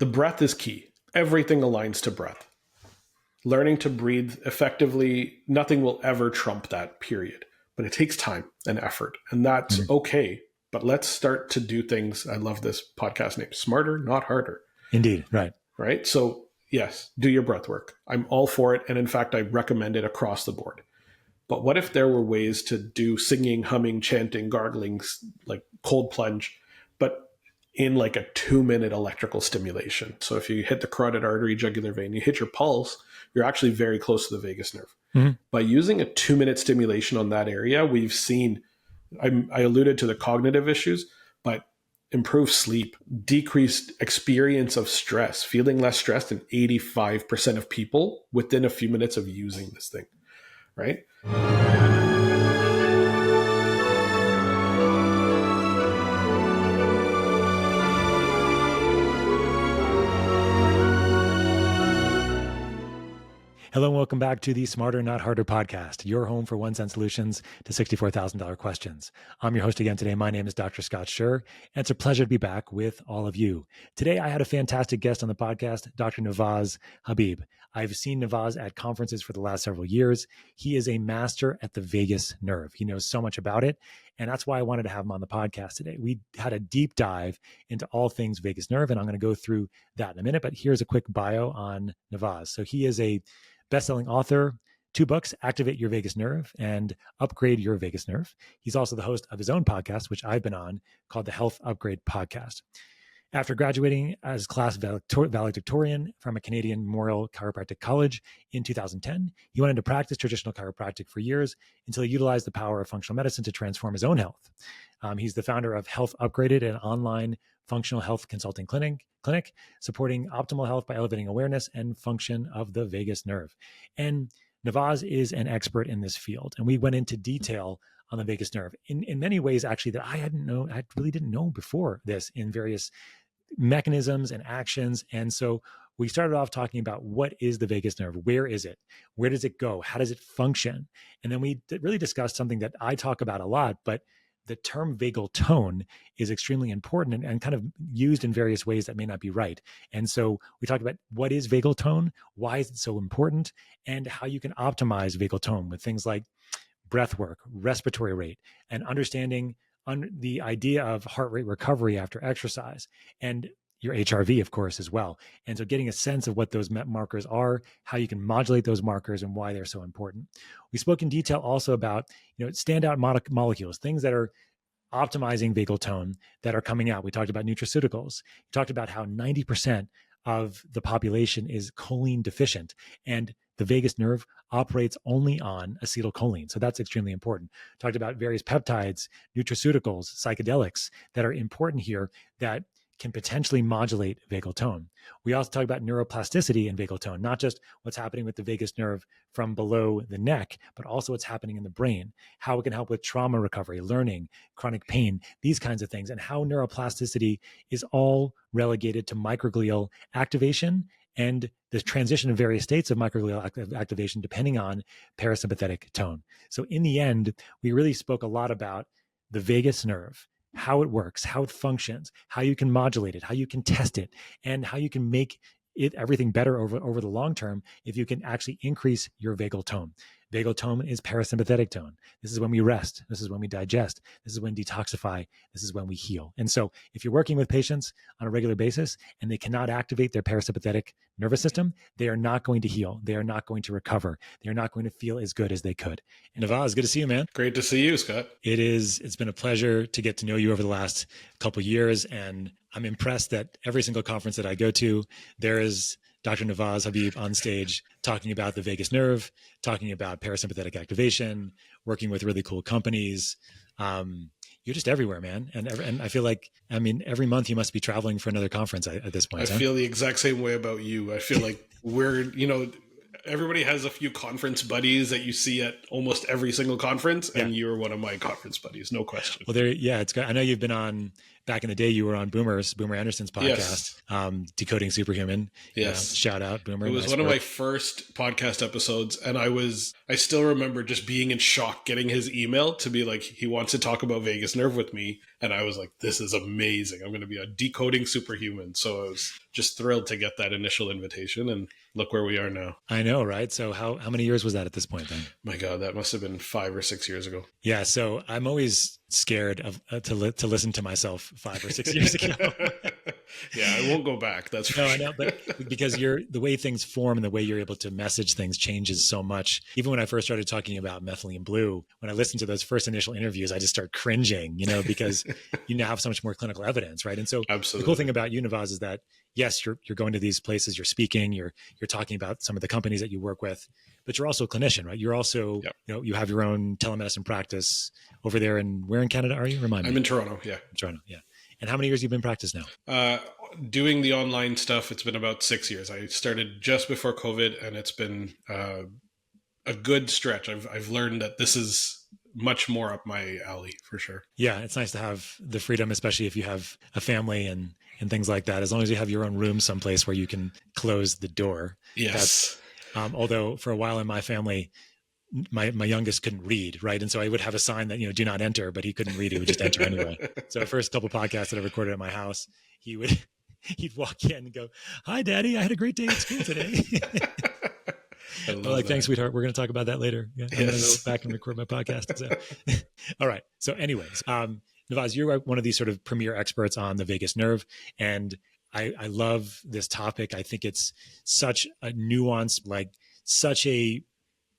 The breath is key. Everything aligns to breath. Learning to breathe effectively, nothing will ever trump that, period. But it takes time and effort, and that's okay. But let's start to do things. I love this podcast name, smarter, not harder. Indeed. Right. Right. So yes, do your breath work. I'm all for it. And in fact, I recommend it across the board. But what if there were ways to do singing, humming, chanting, gargling, like cold plunge, but in like a 2-minute electrical stimulation? So if you hit the carotid artery, jugular vein, you hit your pulse, you're actually very close to the vagus nerve. By using a 2-minute stimulation on that area, we've seen, I alluded to the cognitive issues, but improved sleep, decreased experience of stress, feeling less stressed in 85% of people within a few minutes of using this thing, right? Hello and welcome back to the Smarter Not Harder podcast, your home for 1 cent solutions to $64,000 questions. I'm your host again today. My name is Dr. Scott Sherr, and it's a pleasure to be back with all of you. Today, I had a fantastic guest on the podcast, Dr. Navaz Habib. I've seen Navaz at conferences for the last several years. He is a master at the vagus nerve. He knows so much about it, and that's why I wanted to have him on the podcast today. We had a deep dive into all things vagus nerve, and I'm going to go through that in a minute, but here's a quick bio on Navaz. So he is a best-selling author, 2 books, Activate Your Vagus Nerve and Upgrade Your Vagus Nerve. He's also the host of his own podcast, which I've been on, called the Health Upgrade Podcast. After graduating as class valedictorian from a Canadian Memorial Chiropractic College in 2010, he went into practice traditional chiropractic for years until he utilized the power of functional medicine to transform his own health. He's the founder of Health Upgraded, an online functional health consulting clinic supporting optimal health by elevating awareness and function of the vagus nerve. And Navaz is an expert in this field, and we went into detail on the vagus nerve in many ways, actually, that I really didn't know before this, in various mechanisms and actions. And so we started off talking about what is the vagus nerve? Where is it? Where does it go? How does it function? And then we really discussed something that I talk about a lot, but the term vagal tone is extremely important and kind of used in various ways that may not be right. And so we talked about what is vagal tone, why is it so important, and how you can optimize vagal tone with things like breath work, respiratory rate, and understanding the idea of heart rate recovery after exercise, and your HRV, of course, as well. And so getting a sense of what those markers are, how you can modulate those markers, and why they're so important. We spoke in detail also about, standout molecules, things that are optimizing vagal tone that are coming out. We talked about nutraceuticals. We talked about how 90% of the population is choline deficient, and the vagus nerve operates only on acetylcholine. So that's extremely important. Talked about various peptides, nutraceuticals, psychedelics that are important here that can potentially modulate vagal tone. We also talk about neuroplasticity and vagal tone, not just what's happening with the vagus nerve from below the neck, but also what's happening in the brain, how it can help with trauma recovery, learning, chronic pain, these kinds of things, and how neuroplasticity is all relegated to microglial activation and the transition of various states of microglial activation depending on parasympathetic tone. So in the end, we really spoke a lot about the vagus nerve, how it works, how it functions, how you can modulate it, how you can test it, and how you can make everything better over the long term if you can actually increase your vagal tone. Vagal tone is parasympathetic tone. This is when we rest. This is when we digest. This is when detoxify. This is when we heal. And so if you're working with patients on a regular basis and they cannot activate their parasympathetic nervous system, they are not going to heal. They are not going to recover. They are not going to feel as good as they could. And Navaz, good to see you, man. Great to see you, Scott. It's been a pleasure to get to know you over the last couple of years. And I'm impressed that every single conference that I go to, there is Dr. Navaz Habib on stage talking about the vagus nerve, talking about parasympathetic activation, working with really cool companies. You're just everywhere, man. And I feel like, every month you must be traveling for another conference at this point. I feel the exact same way about you. I feel like everybody has a few conference buddies that you see at almost every single conference, and you're one of my conference buddies, no question. Well, it's good. I know you've been on back in the day, you were on Boomer Anderson's podcast, Yes. Decoding Superhuman. Yes. Shout out, Boomer. It was nice one work. of my first podcast episodes, and I still remember just being in shock getting his email to be like, he wants to talk about vagus nerve with me. And I was like, this is amazing. I'm going to be a decoding superhuman. So I was just thrilled to get that initial invitation, and look where we are now. I know, right? So how many years was that at this point then? My God, that must have been 5 or 6 years ago. Yeah. So I'm always scared of to listen to myself 5 or 6 years ago. Yeah, I won't go back. That's for No, sure. I know, but because the way things form and the way you're able to message things changes so much. Even when I first started talking about methylene blue, when I listened to those first initial interviews, I just start cringing, because you now have so much more clinical evidence, right? And so Absolutely. The cool thing about you, Navaz, is that yes, you're going to these places, you're speaking, you're talking about some of the companies that you work with, but you're also a clinician, right? You're also, you have your own telemedicine practice over there. And where in Canada are you? Remind me. I'm in Toronto. Yeah. Toronto. Yeah. And how many years have you been in practice now? Doing the online stuff, it's been about 6 years. I started just before COVID, and it's been a good stretch. I've learned that this is much more up my alley for sure. Yeah, it's nice to have the freedom, especially if you have a family and things like that. As long as you have your own room someplace where you can close the door. Yes. Although for a while in my family, my youngest couldn't read, right? And so I would have a sign that, do not enter, but he couldn't read. He would just enter anyway. So the first couple podcasts that I recorded at my house, he'd walk in and go, "Hi, Daddy, I had a great day at school today." I'm like, "Thanks, sweetheart. We're going to talk about that later." Yeah, I'm going to go back and record my podcast. So. All right. So anyways, Navaz, you're one of these sort of premier experts on the vagus nerve. And I love this topic. I think it's such a nuanced, such a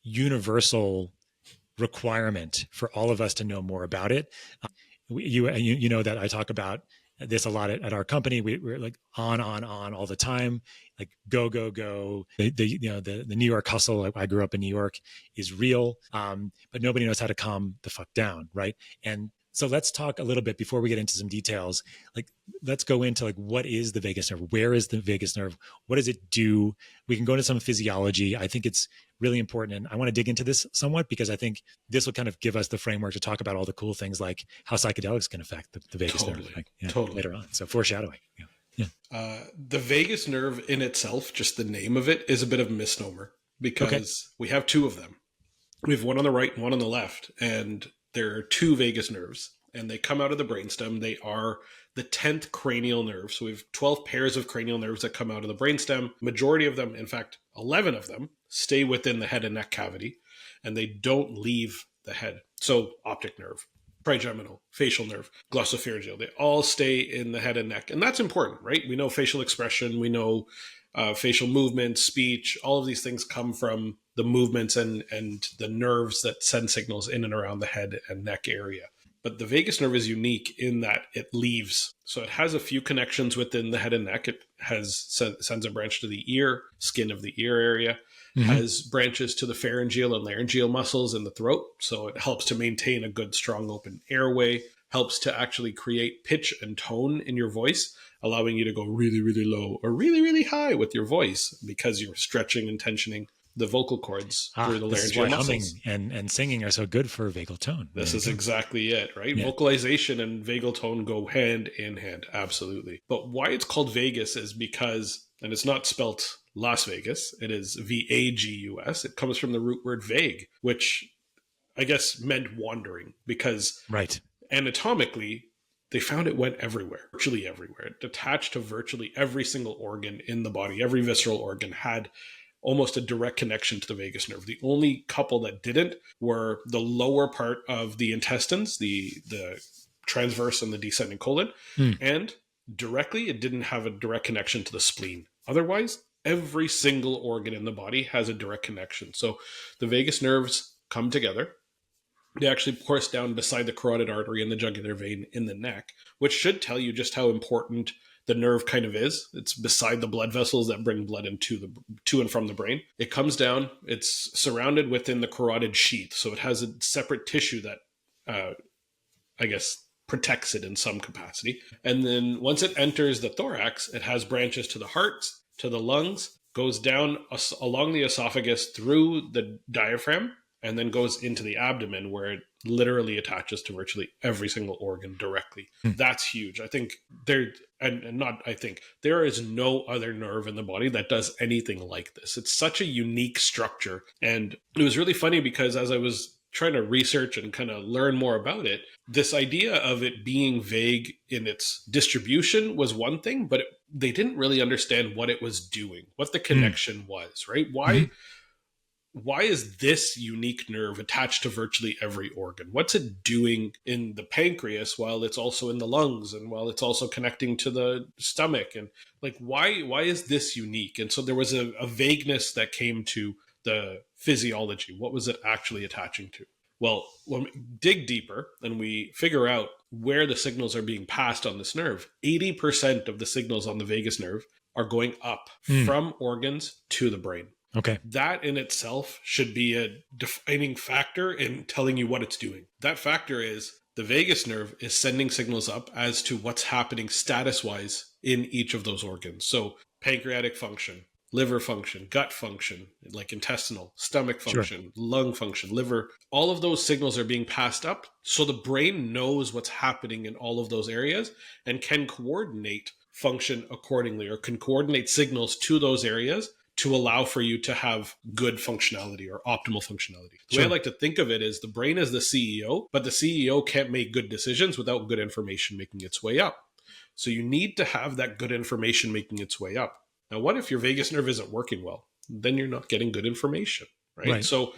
universal requirement for all of us to know more about it. You know that I talk about this a lot at our company. We're like on all the time, like go. The New York hustle. I grew up in New York is real, but nobody knows how to calm the fuck down, right? And so let's talk a little bit before we get into some details. Let's go into what is the vagus nerve? Where is the vagus nerve? What does it do? We can go into some physiology. I think it's really important. And I want to dig into this somewhat because I think this will kind of give us the framework to talk about all the cool things like how psychedelics can affect the vagus nerve later on. So foreshadowing. The vagus nerve in itself, just the name of it, is a bit of a misnomer because we have two of them. We have one on the right and one on the left. And there are two vagus nerves, and they come out of the brainstem. They are the 10th cranial nerve. So we have 12 pairs of cranial nerves that come out of the brainstem. Majority of them, in fact, 11 of them, stay within the head and neck cavity, and they don't leave the head. So optic nerve, trigeminal, facial nerve, glossopharyngeal, they all stay in the head and neck. And that's important, right? We know facial expression, we know facial movement, speech, all of these things come from the movements and the nerves that send signals in and around the head and neck area. But the vagus nerve is unique in that it leaves. So it has a few connections within the head and neck. It sends a branch to the ear, skin of the ear area, has branches to the pharyngeal and laryngeal muscles in the throat. So it helps to maintain a good, strong, open airway, helps to actually create pitch and tone in your voice, allowing you to go really, really low or really, really high with your voice because you're stretching and tensioning the vocal cords through the laryngeal muscles. Humming and singing are so good for vagal tone. This is exactly it, right? Yeah. Vocalization and vagal tone go hand in hand, absolutely. But why it's called vagus is because, and it's not spelt Las Vegas, it is Vagus. It comes from the root word vague, which I guess meant wandering because anatomically, they found it went everywhere, virtually everywhere. It attached to virtually every single organ in the body. Every visceral organ had almost a direct connection to the vagus nerve. The only couple that didn't were the lower part of the intestines, the transverse and the descending colon, and directly it didn't have a direct connection to the spleen. Otherwise, every single organ in the body has a direct connection. So the vagus nerves come together. They actually course down beside the carotid artery and the jugular vein in the neck, which should tell you just how important the nerve kind of is. It's beside the blood vessels that bring blood to and from the brain. It comes down. It's surrounded within the carotid sheath. So it has a separate tissue that, protects it in some capacity. And then once it enters the thorax, it has branches to the heart, to the lungs, goes down along the esophagus through the diaphragm, and then goes into the abdomen where it literally attaches to virtually every single organ directly. That's huge. I think there is no other nerve in the body that does anything like this. It's such a unique structure. And it was really funny because as I was trying to research and kind of learn more about it, this idea of it being vague in its distribution was one thing, but they didn't really understand what it was doing, what the connection was, right? Why is this unique nerve attached to virtually every organ? What's it doing in the pancreas while it's also in the lungs and while it's also connecting to the stomach? And like, why is this unique? And so there was a vagueness that came to the physiology. What was it actually attaching to? Well, when we dig deeper and we figure out where the signals are being passed on this nerve, 80% of the signals on the vagus nerve are going up from organs to the brain. Okay. That in itself should be a defining factor in telling you what it's doing. That factor is the vagus nerve is sending signals up as to what's happening status-wise in each of those organs. So pancreatic function, liver function, gut function, like intestinal, stomach function, lung function, liver, all of those signals are being passed up. So the brain knows what's happening in all of those areas and can coordinate function accordingly, or can coordinate signals to those areas to allow for you to have good functionality or optimal functionality. The way I like to think of it is the brain is the CEO, but the CEO can't make good decisions without good information making its way up. So you need to have that good information making its way up. Now, what if your vagus nerve isn't working well? Then you're not getting good information, right? So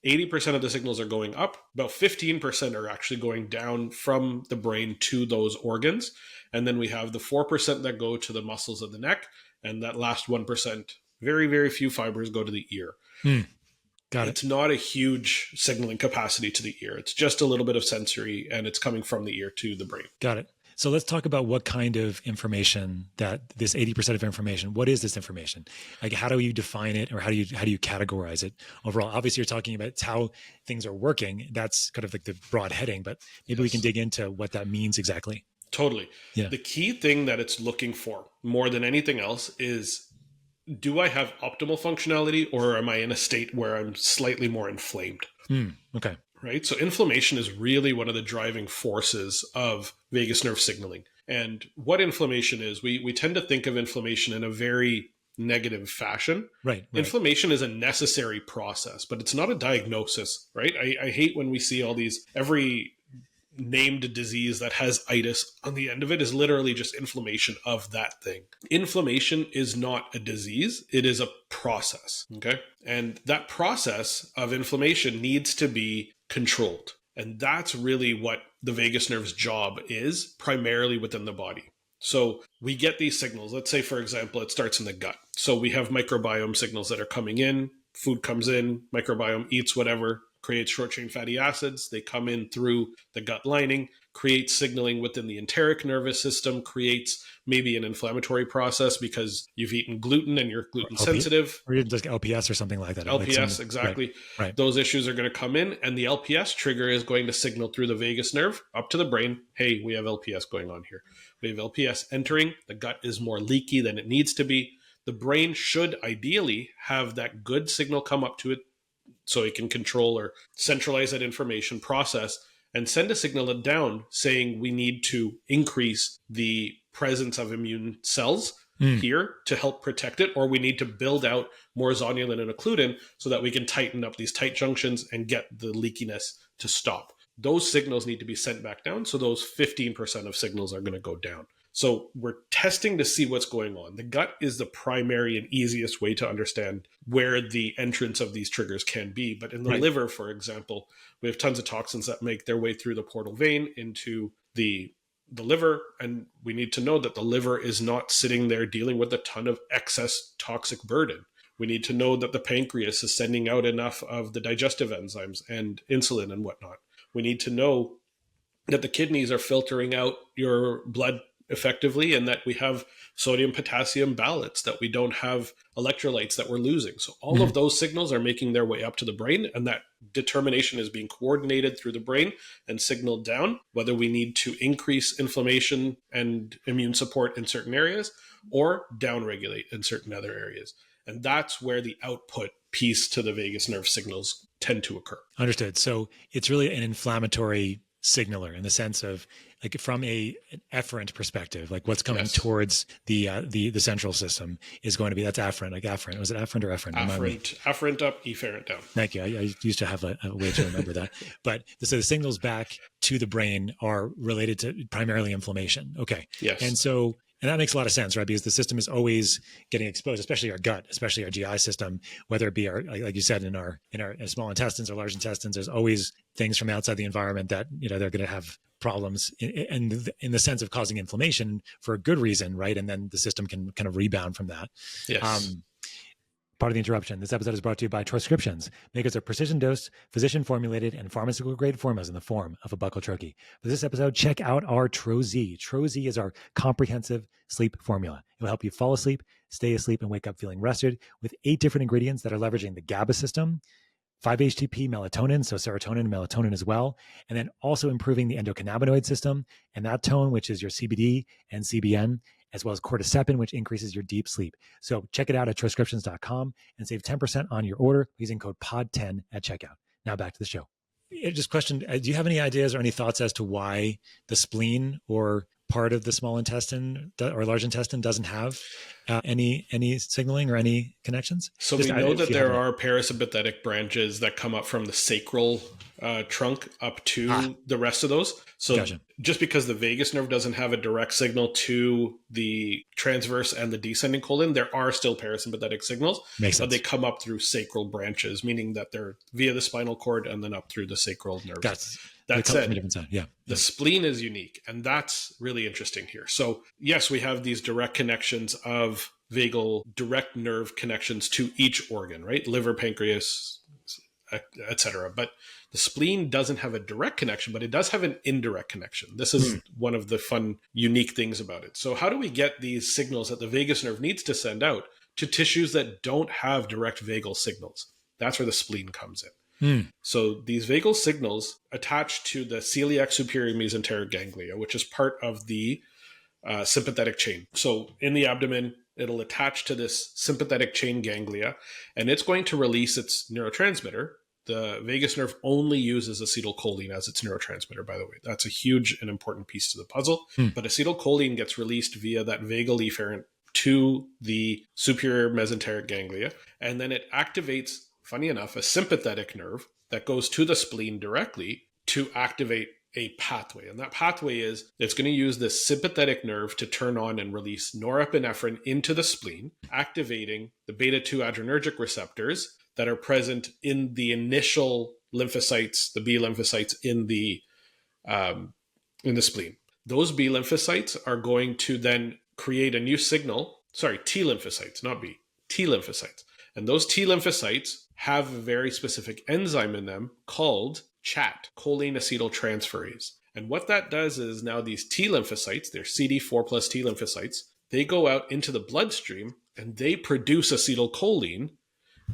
80% of the signals are going up. About 15% are actually going down from the brain to those organs. And then we have the 4% that go to the muscles of the neck. And that last 1%, very, very few fibers go to the ear. Got it. It's not a huge signaling capacity to the ear. It's just a little bit of sensory, and it's coming from the ear to the brain. Got it. So let's talk about what kind of information that this 80% of information, what is this information? Like, how do you define it, or how do you categorize it overall? Obviously, you're talking about how things are working. That's kind of like the broad heading, but maybe we can dig into what that means exactly. Totally. Yeah. The key thing that it's looking for more than anything else is, do I have optimal functionality, or am I in a state where I'm slightly more inflamed? Okay. Right? So inflammation is really one of the driving forces of vagus nerve signaling. And what inflammation is, we tend to think of inflammation in a very negative fashion. Right. Inflammation is a necessary process, but it's not a diagnosis, right? I hate when we see all these, every named disease that has itis on the end of it is literally just inflammation of that thing. Inflammation is not a disease. It is a process. Okay. And that process of inflammation needs to be controlled. And that's really what the vagus nerve's job is, primarily within the body. So we get these signals. Let's say, for example, it starts in the gut. So we have microbiome signals that are coming in, food comes in, microbiome eats whatever, creates short-chain fatty acids. They come in through the gut lining, create signaling within the enteric nervous system, creates maybe an inflammatory process because you've eaten gluten and you're gluten sensitive. Or even just LPS or something like that. LPS, exactly. Right. Those issues are going to come in, and the LPS trigger is going to signal through the vagus nerve up to the brain, hey, we have LPS going on here. We have LPS entering. The gut is more leaky than it needs to be. The brain should ideally have that good signal come up to it so it can control or centralize that information process and send a signal down saying we need to increase the presence of immune cells here to help protect it, or we need to build out more zonulin and occludin so that we can tighten up these tight junctions and get the leakiness to stop. Those signals need to be sent back down, so those 15% of signals are going to go down. So we're testing to see what's going on. The gut is the primary and easiest way to understand where the entrance of these triggers can be. But in the liver, for example, we have tons of toxins that make their way through the portal vein into the liver. And we need to know that the liver is not sitting there dealing with a ton of excess toxic burden. We need to know that the pancreas is sending out enough of the digestive enzymes and insulin and whatnot. We need to know that the kidneys are filtering out your blood effectively, and that we have sodium potassium balance, that we don't have electrolytes that we're losing. So all of those signals are making their way up to the brain, and that determination is being coordinated through the brain and signaled down, whether we need to increase inflammation and immune support in certain areas or downregulate in certain other areas. And that's where the output piece to the vagus nerve signals tend to occur. Understood. So it's really an inflammatory signaler in the sense of like from an efferent perspective, like what's coming towards the central system is going to be, that's afferent, like afferent. Was it afferent or efferent? Afferent up, efferent down. Thank you. I used to have a way to remember that. But so the signals back to the brain are related to primarily inflammation. Okay. Yes. And that makes a lot of sense, right? Because the system is always getting exposed, especially our gut, especially our GI system, whether it be our, like you said, in our small intestines or large intestines, there's always things from outside the environment that, they're going to have problems in the sense of causing inflammation for a good reason, right? And then the system can kind of rebound from that. Yes. Part of the interruption. This episode is brought to you by Transcriptions, makers of precision dose, physician formulated, and pharmaceutical grade formulas in the form of a buccal troche. For this episode, check out our TroZ. TroZ is our comprehensive sleep formula. It will help you fall asleep, stay asleep, and wake up feeling rested with 8 different ingredients that are leveraging the GABA system, 5-HTP melatonin, so serotonin and melatonin as well, and then also improving the endocannabinoid system and that tone, which is your CBD and CBN, as well as cordycepin, which increases your deep sleep. So check it out at transcriptions.com and save 10% on your order using code POD10 at checkout. Now back to the show. Just question, do you have any ideas or any thoughts as to why the spleen or part of the small intestine or large intestine doesn't have any signaling or any connections? So we know that there are parasympathetic branches that come up from the sacral trunk up to the rest of those. So just because the vagus nerve doesn't have a direct signal to the transverse and the descending colon, there are still parasympathetic signals. Makes sense. But they come up through sacral branches, meaning that they're via the spinal cord and then up through the sacral nerves. That said, the spleen is unique, and that's really interesting here. So yes, we have these direct connections of vagal direct nerve connections to each organ, right? Liver, pancreas, etc. But the spleen doesn't have a direct connection, but it does have an indirect connection. This is one of the fun, unique things about it. So how do we get these signals that the vagus nerve needs to send out to tissues that don't have direct vagal signals? That's where the spleen comes in. So these vagal signals attach to the celiac superior mesenteric ganglia, which is part of the sympathetic chain. So in the abdomen, it'll attach to this sympathetic chain ganglia, and it's going to release its neurotransmitter. The vagus nerve only uses acetylcholine as its neurotransmitter, by the way. That's a huge and important piece to the puzzle. But acetylcholine gets released via that vagal efferent to the superior mesenteric ganglia, and then it activates, funny enough, a sympathetic nerve that goes to the spleen directly to activate a pathway. And that pathway is, it's going to use this sympathetic nerve to turn on and release norepinephrine into the spleen, activating the beta-2 adrenergic receptors that are present in the initial lymphocytes, the B lymphocytes in the spleen. Those B lymphocytes are going to then create a new signal. Sorry, T lymphocytes, not B. T lymphocytes. And those T lymphocytes have a very specific enzyme in them called CHAT, choline acetyltransferase. And what that does is now these T lymphocytes, they're CD4 plus T lymphocytes, they go out into the bloodstream and they produce acetylcholine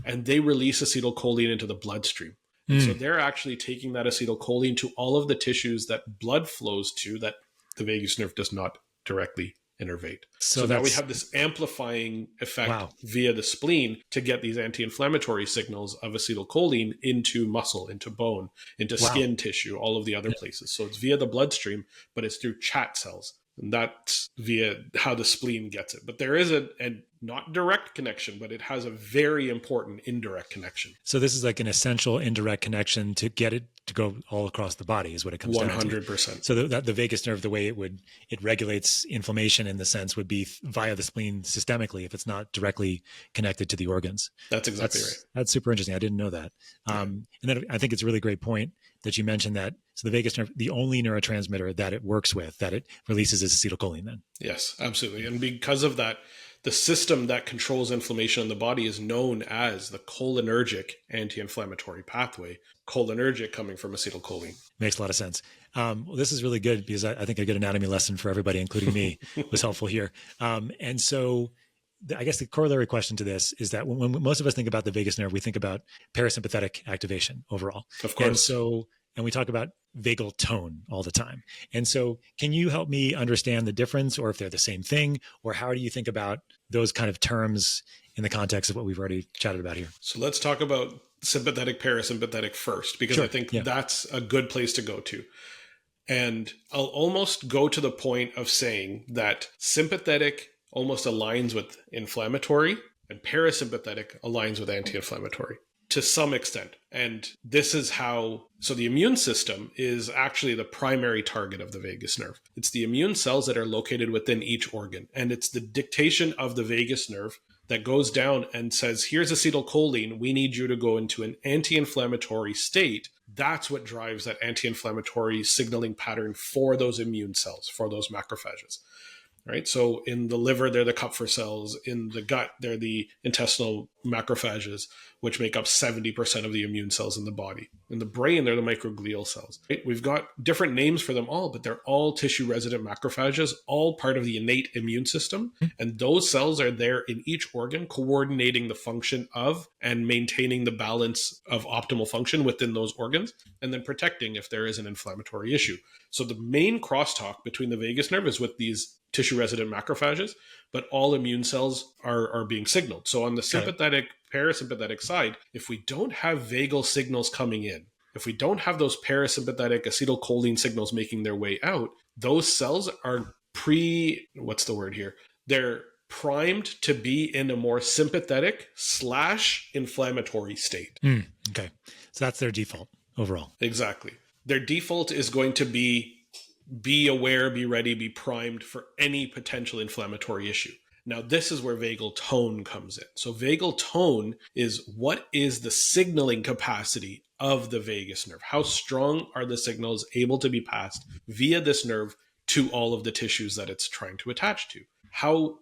and they release acetylcholine into the bloodstream. And so they're actually taking that acetylcholine to all of the tissues that blood flows to that the vagus nerve does not directly innervate. So now we have this amplifying effect via the spleen to get these anti-inflammatory signals of acetylcholine into muscle, into bone, into skin tissue, all of the other places. So it's via the bloodstream, but it's through CHAT cells. And that's via how the spleen gets it. But there is a not direct connection, but it has a very important indirect connection. So this is like an essential indirect connection to get it to go all across the body is what it comes down to. 100%. So the vagus nerve, the way it regulates inflammation in the sense would be via the spleen systemically if it's not directly connected to the organs. That's exactly right. That's super interesting. I didn't know that. And then I think it's a really great point that you mentioned that. So the vagus nerve, the only neurotransmitter that it works with, that it releases is acetylcholine then. Yes, absolutely. And because of that, the system that controls inflammation in the body is known as the cholinergic anti-inflammatory pathway, cholinergic coming from acetylcholine. Makes a lot of sense. Well, this is really good because I think a good anatomy lesson for everybody, including me, was helpful here. And so I guess the corollary question to this is that when most of us think about the vagus nerve, we think about parasympathetic activation overall. Of course. And we talk about vagal tone all the time. And so can you help me understand the difference or if they're the same thing, or how do you think about those kind of terms in the context of what we've already chatted about here? So let's talk about sympathetic, parasympathetic first, because I think that's a good place to go to. And I'll almost go to the point of saying that sympathetic almost aligns with inflammatory and parasympathetic aligns with anti-inflammatory to some extent. And this is how, so the immune system is actually the primary target of the vagus nerve. It's the immune cells that are located within each organ. And it's the dictation of the vagus nerve that goes down and says, here's acetylcholine, we need you to go into an anti-inflammatory state. That's what drives that anti-inflammatory signaling pattern for those immune cells, for those macrophages. Right. So in the liver, they're the Kupffer cells. In the gut, they're the intestinal macrophages, which make up 70% of the immune cells in the body. In the brain, they're the microglial cells. Right? We've got different names for them all, but they're all tissue resident macrophages, all part of the innate immune system. And those cells are there in each organ, coordinating the function of and maintaining the balance of optimal function within those organs, and then protecting if there is an inflammatory issue. So the main crosstalk between the vagus nerve is with these tissue resident macrophages, but all immune cells are being signaled. So on the sympathetic, parasympathetic side, if we don't have vagal signals coming in, if we don't have those parasympathetic acetylcholine signals making their way out, those cells are they're primed to be in a more sympathetic / inflammatory state. Okay. So that's their default overall. Exactly. Their default is going to be aware, be ready, be primed for any potential inflammatory issue. Now, this is where vagal tone comes in. So vagal tone is what is the signaling capacity of the vagus nerve? How strong are the signals able to be passed via this nerve to all of the tissues that it's trying to attach to? How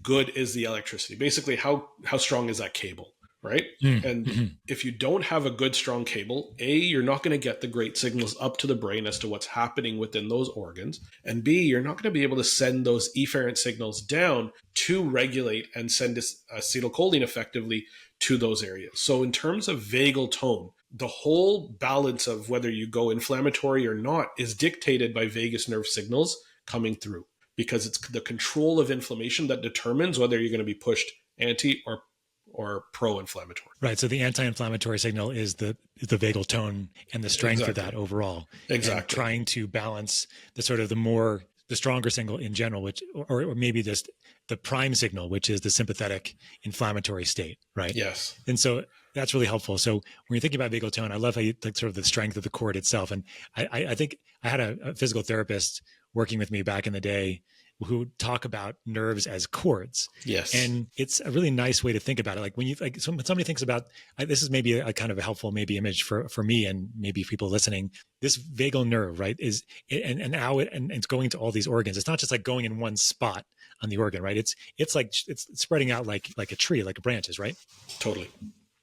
good is the electricity? Basically, how strong is that cable? Right? And if you don't have a good, strong cable, A, you're not going to get the great signals up to the brain as to what's happening within those organs. And B, you're not going to be able to send those efferent signals down to regulate and send acetylcholine effectively to those areas. So in terms of vagal tone, the whole balance of whether you go inflammatory or not is dictated by vagus nerve signals coming through, because it's the control of inflammation that determines whether you're going to be pushed anti or pro-inflammatory. Right. So the anti-inflammatory signal is the vagal tone and the strength of that overall. Exactly. And trying to balance the sort of the stronger signal in general, which, or maybe just the prime signal, which is the sympathetic inflammatory state. Right. Yes. And so that's really helpful. So when you're thinking about vagal tone, I love how you like sort of the strength of the cord itself. And I think I had a physical therapist working with me back in the day who talk about nerves as cords. Yes. And it's a really nice way to think about it. Like when somebody thinks about, this is maybe a kind of a helpful maybe image for me and maybe people listening, this vagal nerve, right, is, and how it's going to all these organs. It's not just like going in one spot on the organ, right? It's like, it's spreading out like a tree, like branches, right? Totally.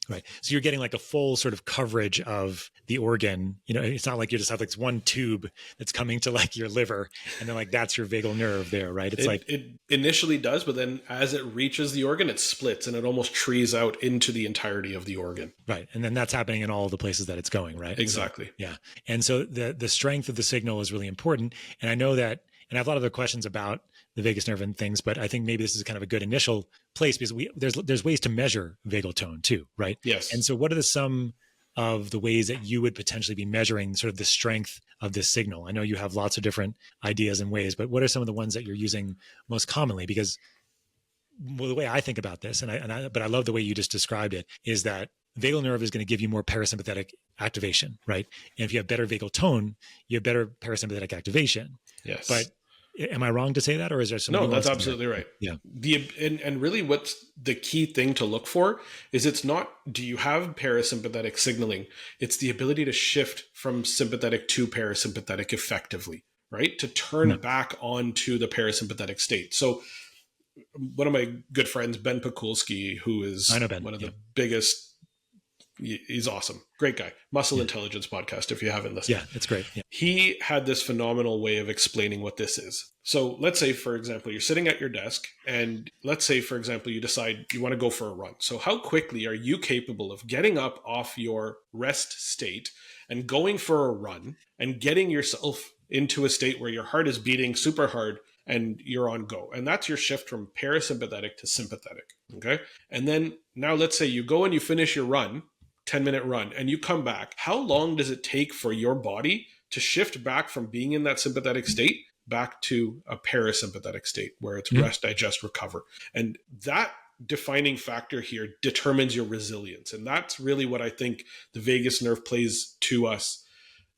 Right. So you're getting like a full sort of coverage of the organ. You know, it's not like you just have like this one tube that's coming to like your liver and then like that's your vagal nerve there, right? It initially does, but then as it reaches the organ, it splits and it almost trees out into the entirety of the organ. Right. And then that's happening in all the places that it's going, right? Exactly. So, yeah. And so the strength of the signal is really important. And I know that, and I have a lot of other questions about the vagus nerve and things, but I think maybe this is kind of a good initial place because there's ways to measure vagal tone too, right? Yes. And so what are some of the ways that you would potentially be measuring sort of the strength of this signal? I know you have lots of different ideas and ways, but what are some of the ones that you're using most commonly? Because the way I think about this, but I love the way you just described it, is that vagal nerve is going to give you more parasympathetic activation, right? And if you have better vagal tone, you have better parasympathetic activation. Yes. But am I wrong to say that, or is there some? No, that's absolutely right. Yeah. And really, what's the key thing to look for is it's not do you have parasympathetic signaling? It's the ability to shift from sympathetic to parasympathetic effectively, right? To turn back onto the parasympathetic state. So, one of my good friends, Ben Pakulski, who is one of the biggest. He's awesome. Great guy. Muscle Intelligence podcast, if you haven't listened. Yeah, it's great. Yeah. He had this phenomenal way of explaining what this is. So let's say, for example, you're sitting at your desk and let's say, for example, you decide you want to go for a run. So how quickly are you capable of getting up off your rest state and going for a run and getting yourself into a state where your heart is beating super hard and you're on go? And that's your shift from parasympathetic to sympathetic. Okay. And then now let's say you go and you finish your run. 10-minute run, and you come back, how long does it take for your body to shift back from being in that sympathetic state back to a parasympathetic state where it's rest, digest, recover? And that defining factor here determines your resilience. And that's really what I think the vagus nerve plays to us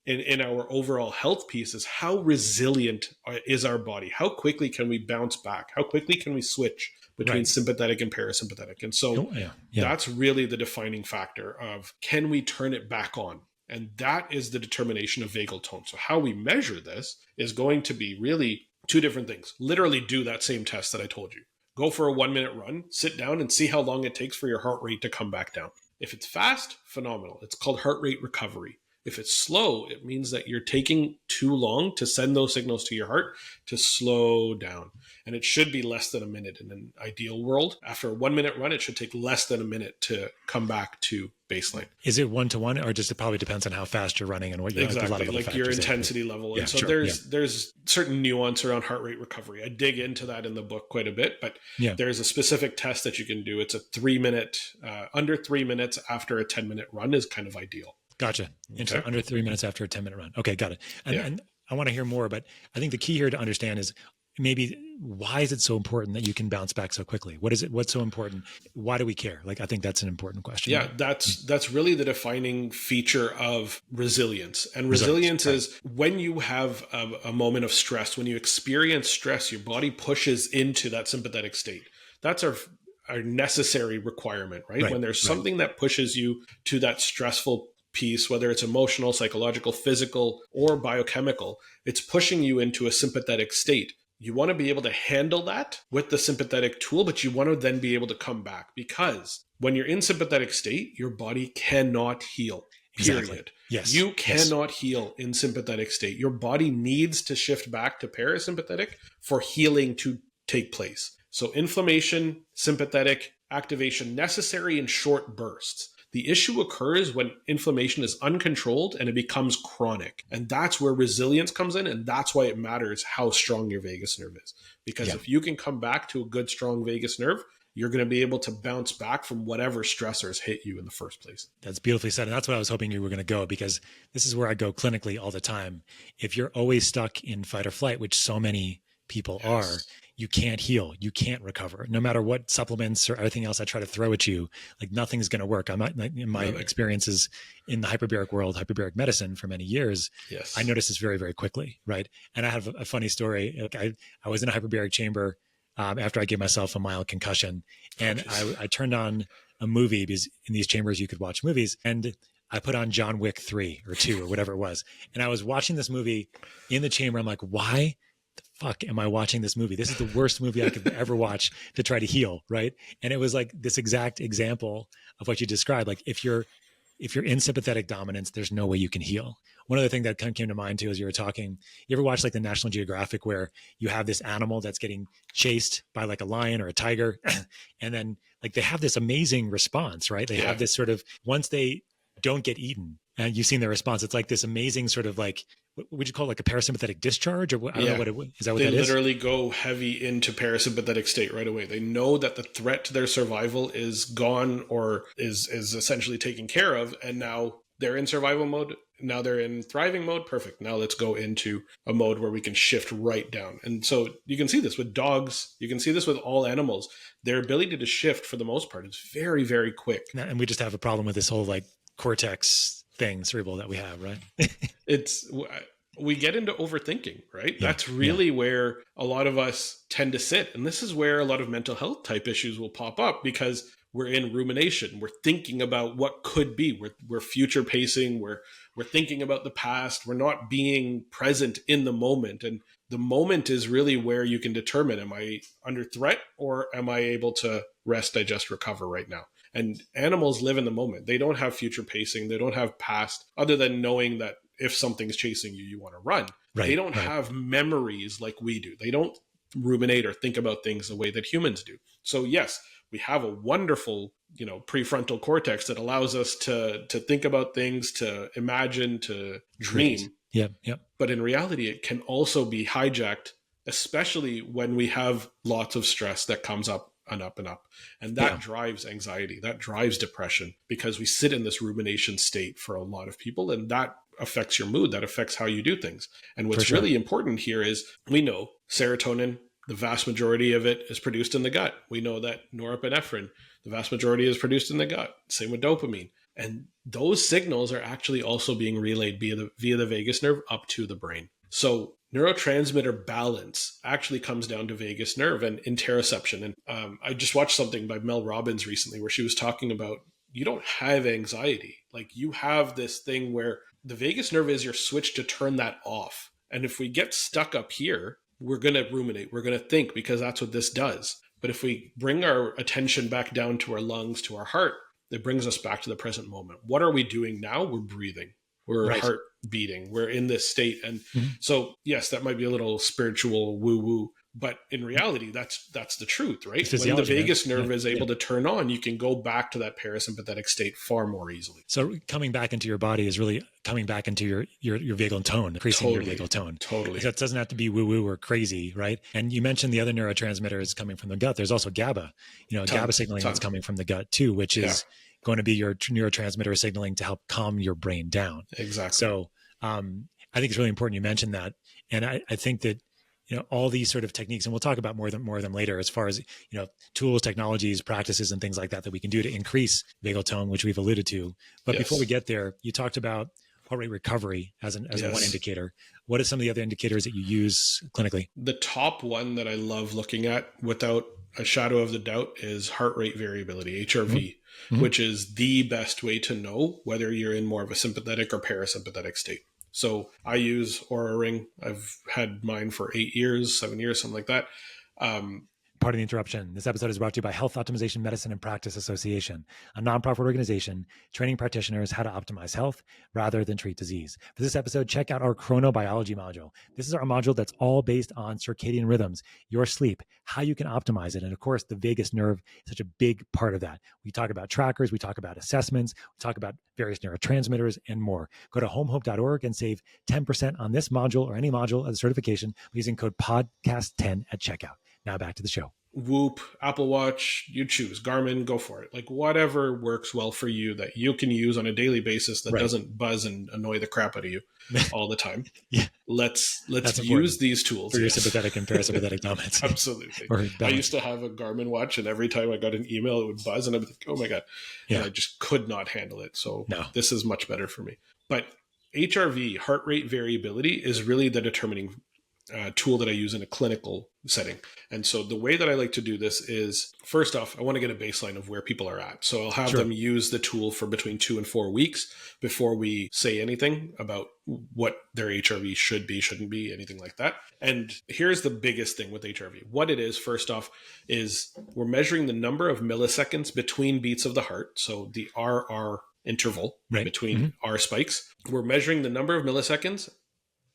in our overall health piece, is how resilient is our body? How quickly can we bounce back? How quickly can we switch between sympathetic and parasympathetic? And so that's really the defining factor of, can we turn it back on? And that is the determination of vagal tone. So how we measure this is going to be really two different things. Literally do that same test that I told you. Go for a 1-minute run, sit down and see how long it takes for your heart rate to come back down. If it's fast, phenomenal. It's called heart rate recovery. If it's slow, it means that you're taking too long to send those signals to your heart to slow down. And it should be less than a minute in an ideal world. After a 1-minute run, it should take less than a minute to come back to baseline. Is it 1-to-1, or just it probably depends on how fast you're running and what you're exactly, like your intensity level? And so there's certain nuance around heart rate recovery. I dig into that in the book quite a bit, but there's a specific test that you can do. It's a 3-minute, under 3 minutes after a 10-minute run is kind of ideal. Gotcha. Okay. Under 3 minutes after a 10-minute run. Okay, got it. And I want to hear more, but I think the key here to understand is maybe why is it so important that you can bounce back so quickly? What is it? What's so important? Why do we care? Like, I think that's an important question. Yeah, that's really the defining feature of resilience. And resilience is when you have a moment of stress, when you experience stress, your body pushes into that sympathetic state. That's our necessary requirement, right? When there's something that pushes you to that stressful piece, whether it's emotional, psychological, physical, or biochemical, it's pushing you into a sympathetic state. You want to be able to handle that with the sympathetic tool, but you want to then be able to come back, because when you're in sympathetic state, your body cannot heal. Period. Exactly. Yes. You cannot heal in sympathetic state. Your body needs to shift back to parasympathetic for healing to take place. So inflammation, sympathetic activation necessary in short bursts. The issue occurs when inflammation is uncontrolled and it becomes chronic. And that's where resilience comes in. And that's why it matters how strong your vagus nerve is. Because if you can come back to a good, strong vagus nerve, you're going to be able to bounce back from whatever stressors hit you in the first place. That's beautifully said. And that's what I was hoping you were going to go, because this is where I go clinically all the time. If you're always stuck in fight or flight, which so many people are, you can't heal. You can't recover. No matter what supplements or everything else I try to throw at you, like, nothing's going to work. I'm not, in my experiences in the hyperbaric world, hyperbaric medicine for many years, I noticed this very, very quickly. Right. And I have a funny story. Like, I was in a hyperbaric chamber after I gave myself a mild concussion, and I turned on a movie, because in these chambers you could watch movies, and I put on John Wick 3 or 2 or whatever it was. And I was watching this movie in the chamber. I'm like, why the fuck am I watching this movie? This is the worst movie I could ever watch to try to heal. Right. And it was like this exact example of what you described. Like, if you're in sympathetic dominance, there's no way you can heal. One other thing that kind of came to mind too, as you were talking, you ever watch like the National Geographic, where you have this animal that's getting chased by like a lion or a tiger, and then like they have this amazing response, right? They have this sort of, once they don't get eaten, and you've seen their response, it's like this amazing sort of like, what would you call it, like a parasympathetic discharge, or I don't know what it is. That what that is? They literally go heavy into parasympathetic state right away. They know that the threat to their survival is gone, or is essentially taken care of. And now they're in survival mode. Now they're in thriving mode. Perfect. Now let's go into a mode where we can shift right down. And so you can see this with dogs. You can see this with all animals. Their ability to shift for the most part is very, very quick. And we just have a problem with this whole like cortex thing, cerebral, that we have, right? We get into overthinking, right? That's really where a lot of us tend to sit. And this is where a lot of mental health type issues will pop up, because we're in rumination. We're thinking about what could be. We're future pacing. We're thinking about the past. We're not being present in the moment. And the moment is really where you can determine, am I under threat, or am I able to rest, digest, recover right now? And animals live in the moment. They don't have future pacing. They don't have past, other than knowing that if something's chasing you, you want to run. They don't have memories like we do. They don't ruminate or think about things the way that humans do. So yes, we have a wonderful, prefrontal cortex that allows us to think about things, to imagine, to dream. Yep. But in reality, it can also be hijacked, especially when we have lots of stress that comes up and up and up. And that drives anxiety, that drives depression, because we sit in this rumination state for a lot of people, and that affects your mood, that affects how you do things. And what's really important here is we know serotonin, the vast majority of it is produced in the gut. We know that norepinephrine, the vast majority is produced in the gut. Same with dopamine. And those signals are actually also being relayed via the vagus nerve up to the brain. So neurotransmitter balance actually comes down to vagus nerve and interoception. And I just watched something by Mel Robbins recently where she was talking about, you don't have anxiety. Like, you have this thing where the vagus nerve is your switch to turn that off. And if we get stuck up here, we're going to ruminate, we're going to think, because that's what this does. But if we bring our attention back down to our lungs, to our heart, it brings us back to the present moment. What are we doing now? We're breathing. We're heart beating. We're in this state. And so, yes, that might be a little spiritual woo-woo, but in reality, that's the truth, right? When the vagus nerve is able to turn on, you can go back to that parasympathetic state far more easily. So coming back into your body is really coming back into your vagal tone, increasing your vagal tone. Totally. So it doesn't have to be woo-woo or crazy, right? And you mentioned the other neurotransmitters coming from the gut. There's also GABA, GABA signaling that's coming from the gut too, which is going to be your neurotransmitter signaling to help calm your brain down. Exactly. So I think it's really important you mentioned that. And I think that, all these sort of techniques, and we'll talk about more of them later, as far as, tools, technologies, practices, and things like that we can do to increase vagal tone, which we've alluded to. But before we get there, you talked about heart rate recovery as a one indicator. What are some of the other indicators that you use clinically? The top one that I love looking at without a shadow of the doubt is heart rate variability, HRV, which is the best way to know whether you're in more of a sympathetic or parasympathetic state. So I use Oura Ring. I've had mine for 7 years, something like that. Pardon the interruption. This episode is brought to you by Health Optimization Medicine and Practice Association, a nonprofit organization training practitioners how to optimize health rather than treat disease. For this episode, check out our chronobiology module. This is our module that's all based on circadian rhythms, your sleep, how you can optimize it. And of course, the vagus nerve is such a big part of that. We talk about trackers, we talk about assessments, we talk about various neurotransmitters and more. Go to homehope.org and save 10% on this module or any module as a certification using code podcast10 at checkout. Now back to the show. Whoop, Apple Watch, you choose. Garmin, go for it. Like, whatever works well for you that you can use on a daily basis that doesn't buzz and annoy the crap out of you all the time. Let's use these tools for your sympathetic and parasympathetic dominance. Absolutely. I used to have a Garmin watch, and every time I got an email, it would buzz, and I'd be like, oh my God. And I just could not handle it. So this is much better for me. But HRV, heart rate variability, is really the determining tool that I use in a clinical setting. And so the way that I like to do this is, first off, I want to get a baseline of where people are at. So I'll have them use the tool for between 2 and 4 weeks before we say anything about what their HRV should be, shouldn't be, anything like that. And here's the biggest thing with HRV. What it is, first off, is we're measuring the number of milliseconds between beats of the heart. So the RR interval between R spikes. We're measuring the number of milliseconds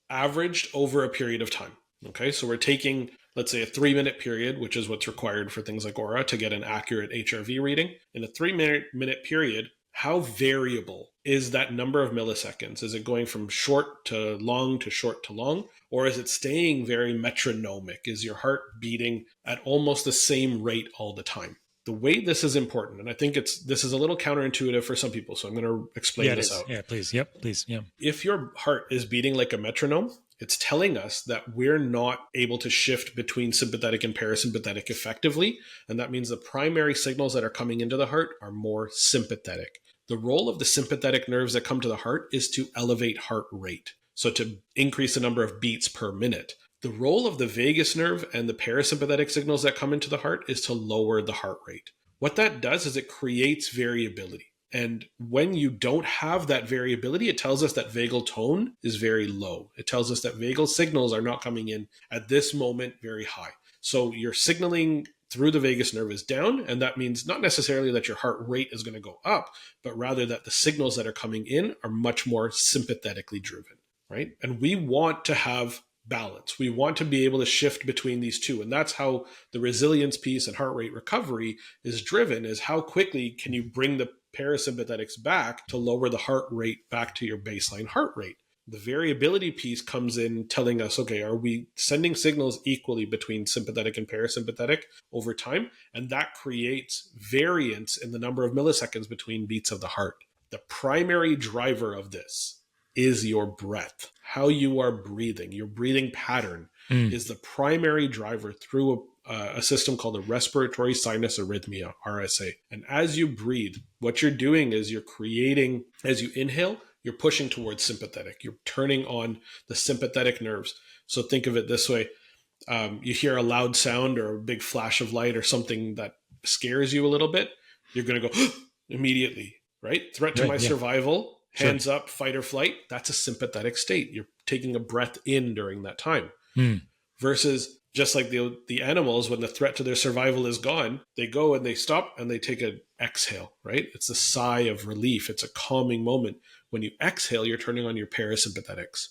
averaged over a period of time. Okay, so we're taking, let's say, a 3-minute period, which is what's required for things like Oura to get an accurate HRV reading. In a 3-minute period, how variable is that number of milliseconds? Is it going from short to long to short to long? Or is it staying very metronomic? Is your heart beating at almost the same rate all the time? The way this is important, and I think this is a little counterintuitive for some people, so I'm going to explain this out. Yeah, please. Yep, please. Yeah. If your heart is beating like a metronome, it's telling us that we're not able to shift between sympathetic and parasympathetic effectively, and that means the primary signals that are coming into the heart are more sympathetic. The role of the sympathetic nerves that come to the heart is to elevate heart rate, so to increase the number of beats per minute. The role of the vagus nerve and the parasympathetic signals that come into the heart is to lower the heart rate. What that does is it creates variability. And when you don't have that variability, it tells us that vagal tone is very low. It tells us that vagal signals are not coming in at this moment very high. So your signaling through the vagus nerve is down, and that means not necessarily that your heart rate is going to go up, but rather that the signals that are coming in are much more sympathetically driven, right? And we want to have balance. We want to be able to shift between these two. And that's how the resilience piece and heart rate recovery is driven, is how quickly can you bring the parasympathetics back to lower the heart rate back to your baseline heart rate. The variability piece comes in telling us, okay, are we sending signals equally between sympathetic and parasympathetic over time? And that creates variance in the number of milliseconds between beats of the heart. The primary driver of this is your breath, how you are breathing. Your breathing pattern is the primary driver through a system called a respiratory sinus arrhythmia, RSA. And as you breathe, what you're doing is you're creating, as you inhale, you're pushing towards sympathetic. You're turning on the sympathetic nerves. So think of it this way. You hear a loud sound or a big flash of light or something that scares you a little bit. You're going to go immediately, right? Threat to my survival, hands up, fight or flight. That's a sympathetic state. You're taking a breath in during that time. Versus just like the animals, when the threat to their survival is gone, they go and they stop and they take an exhale, right? It's a sigh of relief. It's a calming moment. When you exhale, you're turning on your parasympathetics.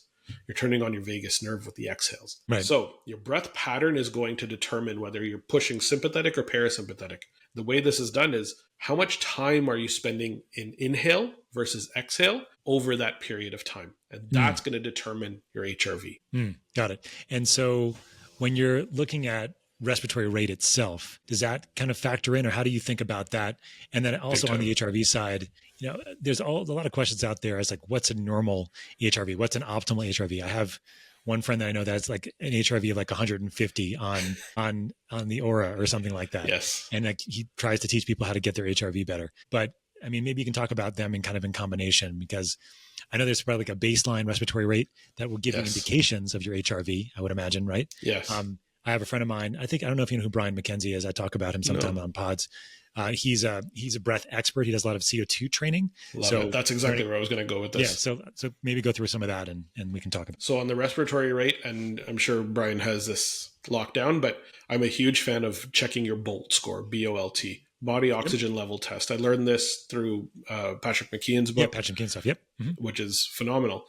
You're turning on your vagus nerve with the exhales. Right. So your breath pattern is going to determine whether you're pushing sympathetic or parasympathetic. The way this is done is how much time are you spending in inhale versus exhale over that period of time. And that's going to determine your HRV. Got it. And so when you're looking at respiratory rate itself, does that kind of factor in, or how do you think about that? And then also on the HRV side, there's a lot of questions out there as like, what's a normal HRV? What's an optimal HRV? I have one friend that I know that's like an HRV of like 150 on the Aura or something like that. Yes. And like he tries to teach people how to get their HRV better. But I mean, maybe you can talk about them in kind of in combination, because I know there's probably like a baseline respiratory rate that will give you indications of your HRV, I would imagine, right? Yes. I have a friend of mine. I don't know if you know who Brian McKenzie is. I talk about him sometime on pods. He's a breath expert. He does a lot of CO2 training. Love it. That's exactly where I was going to go with this. Yeah. So maybe go through some of that and we can talk about it. So on the respiratory rate, and I'm sure Brian has this locked down, but I'm a huge fan of checking your BOLT score, BOLT, body oxygen level test. I learned this through Patrick McKeon's book. Yeah, Patrick McKeon stuff. Yep. Which is phenomenal.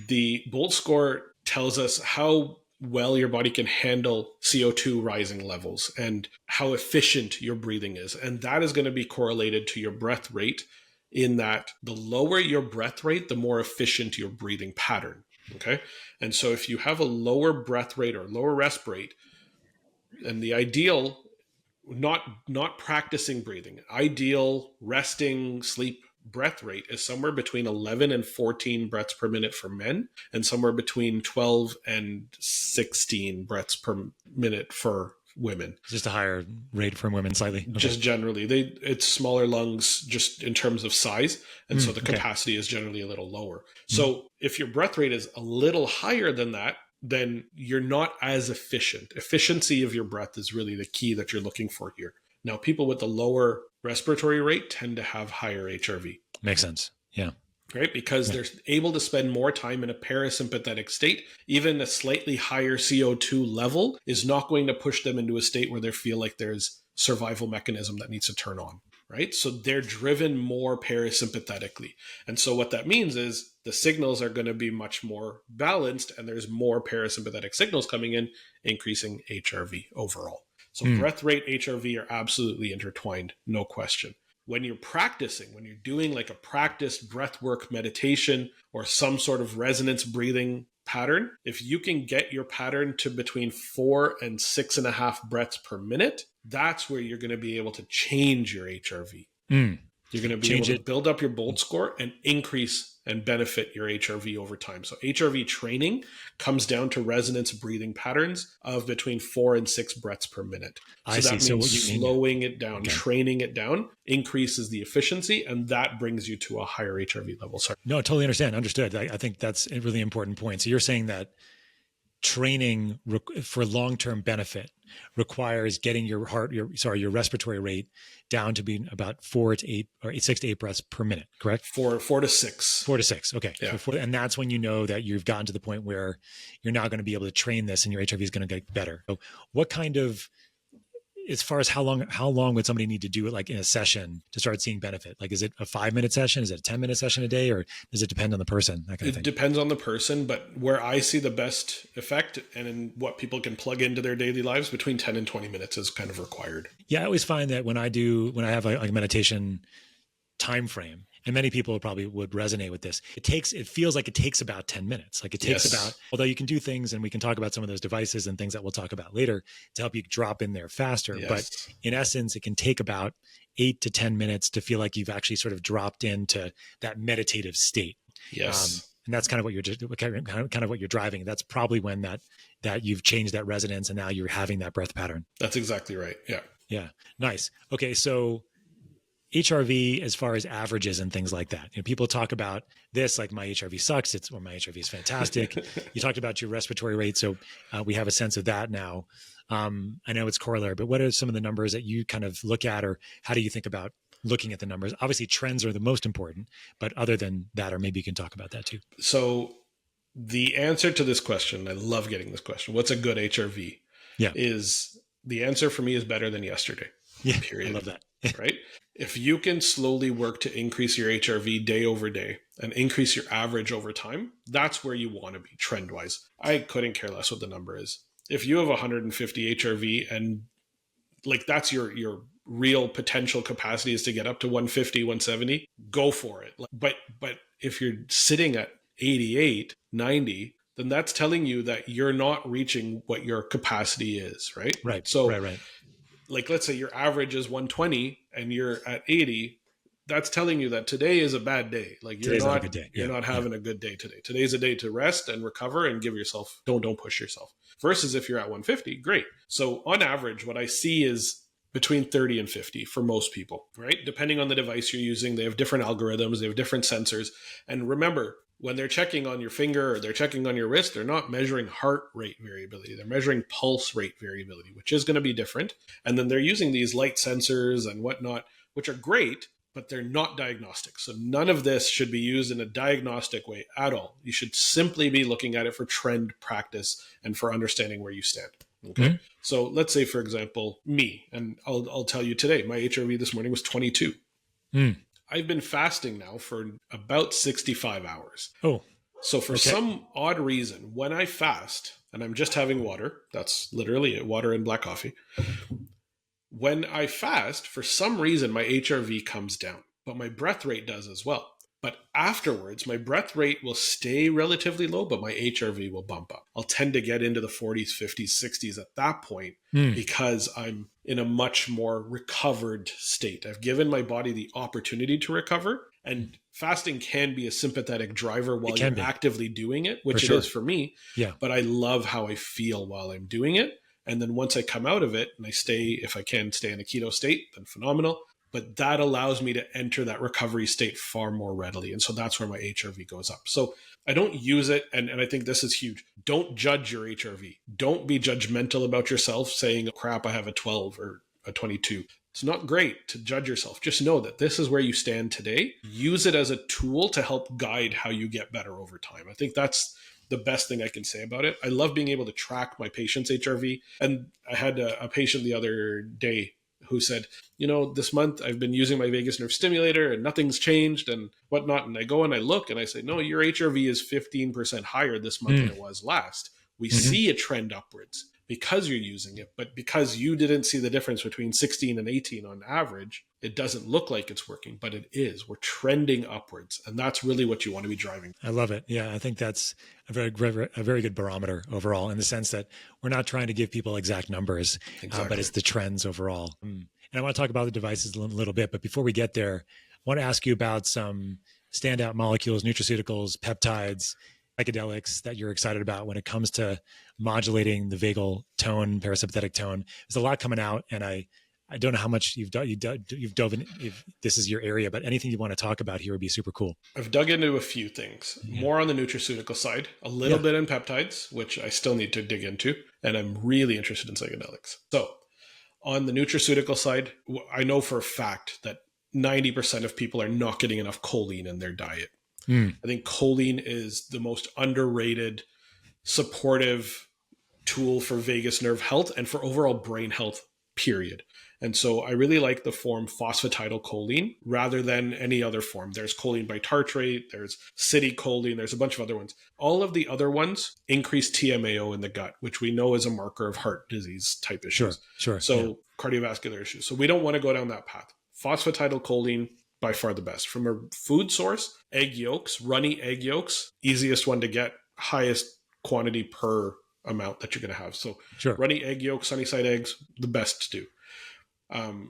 The BOLT score tells us how well your body can handle CO2 rising levels and how efficient your breathing is. And that is going to be correlated to your breath rate, in that the lower your breath rate, the more efficient your breathing pattern. Okay. And so if you have a lower breath rate or lower resp rate, and the ideal, not practicing breathing, ideal resting sleep breath rate is somewhere between 11 and 14 breaths per minute for men, and somewhere between 12 and 16 breaths per minute for women. Just a higher rate for women slightly. Okay. Just generally, it's smaller lungs just in terms of size, and so the capacity is generally a little lower. So if your breath rate is a little higher than that, then you're not as efficient. Efficiency of your breath is really the key that you're looking for here. Now, people with a lower respiratory rate tend to have higher HRV. Makes sense. Yeah. Right? Because they're able to spend more time in a parasympathetic state. Even a slightly higher CO2 level is not going to push them into a state where they feel like there's survival mechanism that needs to turn on. Right? So they're driven more parasympathetically. And so what that means is the signals are going to be much more balanced, and there's more parasympathetic signals coming in, increasing HRV overall. So breath rate, HRV are absolutely intertwined, no question. When you're practicing, when you're doing like a practiced breathwork meditation or some sort of resonance breathing pattern, if you can get your pattern to between 4 and 6.5 breaths per minute, that's where you're going to be able to change your HRV. You're going to be able to build up your BOLT score and increase and benefit your HRV over time. So HRV training comes down to resonance breathing patterns of between 4 and 6 breaths per minute. So that means slowing it down, training it down, increases the efficiency, and that brings you to a higher HRV level. Sorry. No, I totally understand. Understood. I think that's a really important point. So you're saying that training for long-term benefit requires getting your respiratory rate down to being about 4 to 8 or 6 to 8 breaths per minute, correct? 4 to 6. 4 to 6. Okay. Yeah. So and that's when you know that you've gotten to the point where you're now going to be able to train this and your HRV is going to get better. So what kind of, as far as how long would somebody need to do it, like in a session, to start seeing benefit? Like, is it a 5-minute session? Is it a 10-minute session a day? Or does it depend on the person? That kind of thing. It depends on the person, but where I see the best effect and in what people can plug into their daily lives, between 10 and 20 minutes is kind of required. Yeah. I always find that when I have a meditation time frame, and many people probably would resonate with this. It feels like it takes about 10 minutes. Like it takes about, although you can do things, and we can talk about some of those devices and things that we'll talk about later to help you drop in there faster. Yes. But in essence, it can take about 8 to 10 minutes to feel like you've actually sort of dropped into that meditative state. Yes. And that's kind of what you're driving. That's probably when that you've changed that resonance and now you're having that breath pattern. That's exactly right. Yeah. Yeah. Nice. Okay. So HRV, as far as averages and things like that, people talk about this, like my HRV sucks. Or my HRV is fantastic. You talked about your respiratory rate. So we have a sense of that now. I know it's corollary, but what are some of the numbers that you kind of look at, or how do you think about looking at the numbers? Obviously trends are the most important, but other than that, or maybe you can talk about that too. So the answer to this question, I love getting this question, what's a good HRV? Yeah. Is the answer for me is better than yesterday. Yeah. Period. I love that. Right? If you can slowly work to increase your HRV day over day and increase your average over time, that's where you want to be trend wise. I couldn't care less what the number is. If you have 150 HRV and like that's your real potential capacity is to get up to 150, 170, go for it. But if you're sitting at 88, 90, then that's telling you that you're not reaching what your capacity is, right? Right. So right. Like, let's say your average is 120 and you're at 80. That's telling you that today is a bad day. Like you're not a good day. You're not having a good day today. Today's a day to rest and recover and give yourself, don't push yourself. Versus if you're at 150, great. So on average, what I see is between 30 and 50 for most people, right? Depending on the device you're using, they have different algorithms, they have different sensors. And remember, when they're checking on your finger or they're checking on your wrist, they're not measuring heart rate variability. They're measuring pulse rate variability, which is going to be different. And then they're using these light sensors and whatnot, which are great, but they're not diagnostic. So none of this should be used in a diagnostic way at all. You should simply be looking at it for trend practice and for understanding where you stand. Okay. Mm-hmm. So let's say, for example, me, and I'll tell you today, my HRV this morning was 22. I've been fasting now for about 65 hours. Oh. So for some odd reason, when I fast, and I'm just having water, that's literally it, water and black coffee. When I fast, for some reason, my HRV comes down, but my breath rate does as well. But afterwards, my breath rate will stay relatively low, but my HRV will bump up. I'll tend to get into the 40s, 50s, 60s at that point because I'm in a much more recovered state. I've given my body the opportunity to recover, and fasting can be a sympathetic driver while you're actively doing it, which it is for me. Yeah. But I love how I feel while I'm doing it. And then once I come out of it and I stay, if I can stay in a keto state, then phenomenal. But that allows me to enter that recovery state far more readily. And so that's where my HRV goes up. So I don't use it. And I think this is huge. Don't judge your HRV. Don't be judgmental about yourself saying, oh, crap, I have a 12 or a 22. It's not great to judge yourself. Just know that this is where you stand today. Use it as a tool to help guide how you get better over time. I think that's the best thing I can say about it. I love being able to track my patient's HRV. And I had a patient the other day who said, this month I've been using my vagus nerve stimulator and nothing's changed and whatnot. And I go and I look and I say, no, your HRV is 15% higher this month than it was last. We see a trend upwards because you're using it, but because you didn't see the difference between 16 and 18 on average, it doesn't look like it's working, but it is. We're trending upwards, and that's really what you want to be driving. I love it. Yeah, I think that's a very good barometer overall, in the sense that we're not trying to give people exact numbers, but it's the trends overall. And I want to talk about the devices a little bit, but before we get there, I want to ask you about some standout molecules, nutraceuticals, peptides, psychedelics that you're excited about when it comes to modulating the vagal tone, parasympathetic tone. There's a lot coming out, and I don't know how much you've dove in, if this is your area, but anything you want to talk about here would be super cool. I've dug into a few things, more on the nutraceutical side, a little bit in peptides, which I still need to dig into, and I'm really interested in psychedelics. So on the nutraceutical side, I know for a fact that 90% of people are not getting enough choline in their diet. I think choline is the most underrated supportive tool for vagus nerve health and for overall brain health, period. And so I really like the form phosphatidylcholine rather than any other form. There's choline bitartrate, there's citicholine, there's a bunch of other ones. All of the other ones increase TMAO in the gut, which we know is a marker of heart disease type issues. Sure. So cardiovascular issues. So we don't want to go down that path. Phosphatidylcholine by far the best. From a food source, egg yolks, runny egg yolks, easiest one to get, highest quantity per amount that you're going to have. So Sure. runny egg yolks, sunny side eggs, the best to do.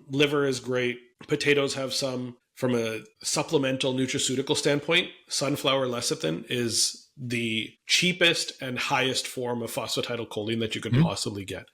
Liver is great. Potatoes have some. From a supplemental nutraceutical standpoint, sunflower lecithin is the cheapest and highest form of phosphatidylcholine that you could possibly get.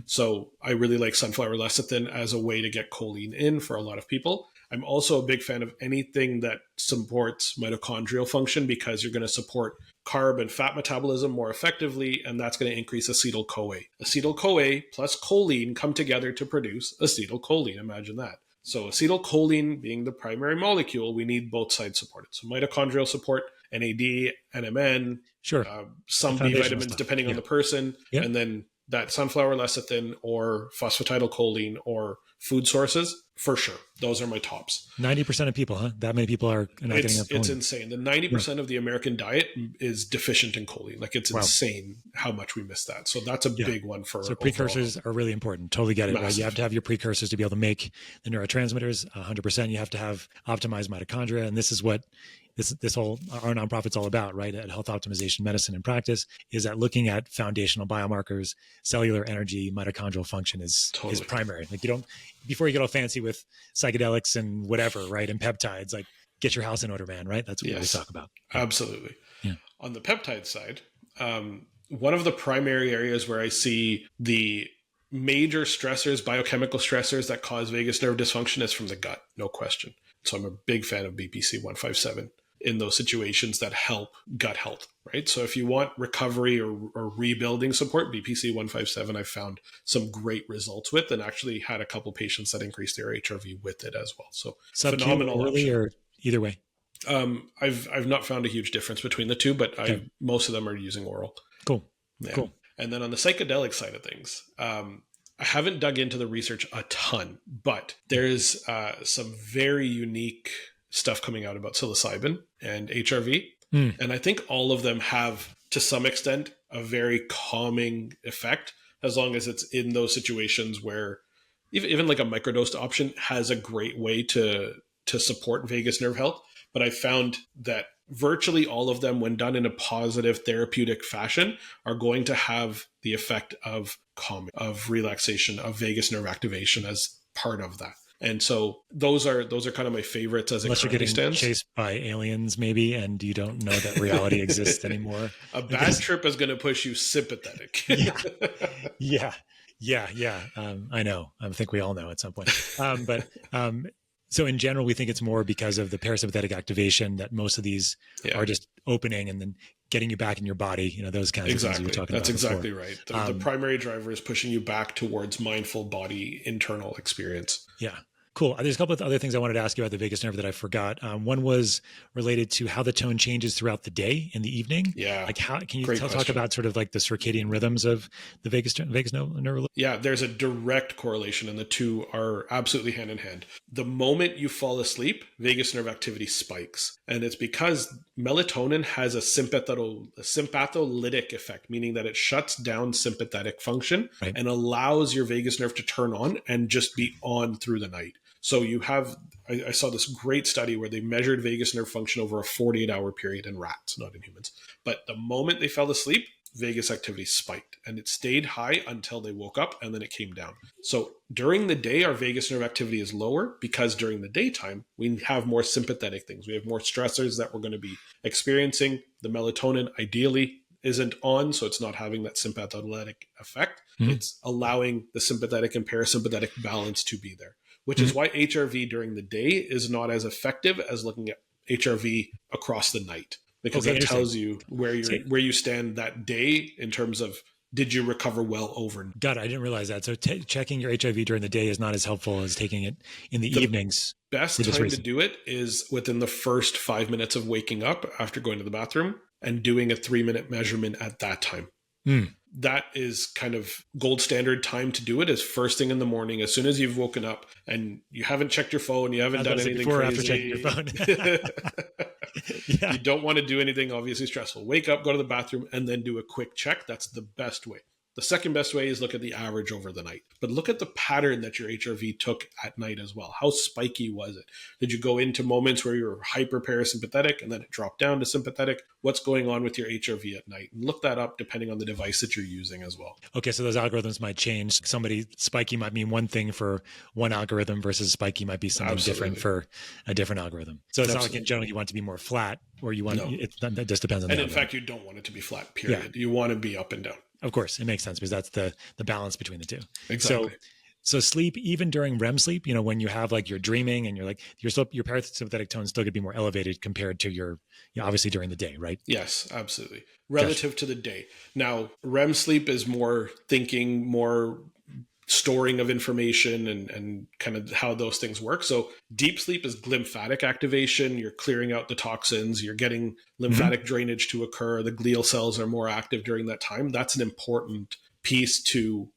So I really like sunflower lecithin as a way to get choline in for a lot of people. I'm also a big fan of anything that supports mitochondrial function, because you're going to support carb and fat metabolism more effectively, and that's going to increase acetyl-CoA. Acetyl-CoA plus choline come together to produce acetylcholine. Imagine that. So acetylcholine being the primary molecule, we need both sides supported. So mitochondrial support, NAD, NMN, Sure. Some B vitamins stuff, depending on the person, Yep. and then that sunflower lecithin or phosphatidylcholine or food sources, for sure. Those are my tops. 90% of people, huh? That many people are not getting enough choline. It's insane. The 90% of the American diet is deficient in choline. Like, it's insane how much we miss that. So that's a big one for So precursors are really important. Totally get it. Right? You have to have your precursors to be able to make the neurotransmitters. 100%. You have to have optimized mitochondria. And this is what this whole, our nonprofit's all about, right? At Health Optimization Medicine and Practice, is that looking at foundational biomarkers, cellular energy, mitochondrial function is primary. Like, before you get all fancy with psychedelics and whatever, right? And peptides, like, get your house in order, man, right? That's what we always talk about. Absolutely. Yeah. On the peptide side, one of the primary areas where I see the major stressors, biochemical stressors that cause vagus nerve dysfunction is from the gut, no question. So I'm a big fan of BPC 157 in those situations that help gut health, right? So if you want recovery or rebuilding support, BPC 157 I've found some great results with, and actually had a couple patients that increased their HRV with it as well. So phenomenal orally or either way? I've not found a huge difference between the two, but most of them are using oral. Cool. Yeah. Cool. And then on the psychedelic side of things, I haven't dug into the research a ton, but there's some very unique stuff coming out about psilocybin and HRV. And I think all of them have, to some extent, a very calming effect, as long as it's in those situations where even like a microdosed option has a great way to support vagus nerve health. But I found that virtually all of them, when done in a positive therapeutic fashion, are going to have the effect of calming, of relaxation, of vagus nerve activation as part of that. And so those are kind of my favorites as Unless it currently stands. Unless you're getting chased by aliens, maybe, and you don't know that reality exists anymore. A bad trip is going to push you sympathetic. Yeah. I know. I think we all know at some point. So in general, we think it's more because of the parasympathetic activation that most of these are just opening and then getting you back in your body, those kinds of things you were talking about. That's exactly right. The primary driver is pushing you back towards mindful body internal experience. Yeah. Cool. There's a couple of other things I wanted to ask you about the vagus nerve that I forgot. One was related to how the tone changes throughout the day in the evening. Yeah. Like, how can you talk about sort of like the circadian rhythms of the vagus nerve? Yeah, there's a direct correlation, and the two are absolutely hand in hand. The moment you fall asleep, vagus nerve activity spikes, and it's because melatonin has a sympatholytic effect, meaning that it shuts down sympathetic function and allows your vagus nerve to turn on and just be on through the night. So you have, I saw this great study where they measured vagus nerve function over a 48-hour period in rats, not in humans. But the moment they fell asleep, vagus activity spiked, and it stayed high until they woke up, and then it came down. So during the day, our vagus nerve activity is lower because during the daytime, we have more sympathetic things. We have more stressors that we're going to be experiencing. The melatonin ideally isn't on, so it's not having that sympatholytic effect. It's allowing the sympathetic and parasympathetic balance to be there, which is why HRV during the day is not as effective as looking at HRV across the night, because that tells you where you stand that day in terms of, did you recover well overnight? God, I didn't realize that. So checking your HRV during the day is not as helpful as taking it in the evenings. Best time to do it is within the first 5 minutes of waking up after going to the bathroom and doing a 3-minute measurement at that time. That is kind of gold standard time to do it, is first thing in the morning, as soon as you've woken up and you haven't checked your phone, you haven't done anything before crazy. After checking your phone. Yeah. You don't want to do anything obviously stressful. Wake up, go to the bathroom, and then do a quick check. That's the best way. The second best way is look at the average over the night. But look at the pattern that your HRV took at night as well. How spiky was it? Did you go into moments where you were hyper parasympathetic and then it dropped down to sympathetic? What's going on with your HRV at night? And look that up depending on the device that you're using as well. Okay, so those algorithms might change. Somebody spiky might mean one thing for one algorithm versus spiky might be something different for a different algorithm. So it's not like in general you want it to be more flat, or you want that just depends on and the in algorithm. fact, you don't want it to be flat, period. You want to be up and down. Of course, it makes sense because that's the balance between the two. Exactly. So sleep, even during REM sleep, when you have like you're dreaming and you're like your parasympathetic tone is still going to be more elevated compared to your obviously during the day, right? Yes, absolutely. Relative to the day. Now, REM sleep is more thinking, more storing of information and kind of how those things work. So deep sleep is lymphatic activation. You're clearing out the toxins. You're getting lymphatic drainage to occur. The glial cells are more active during that time. That's an important piece to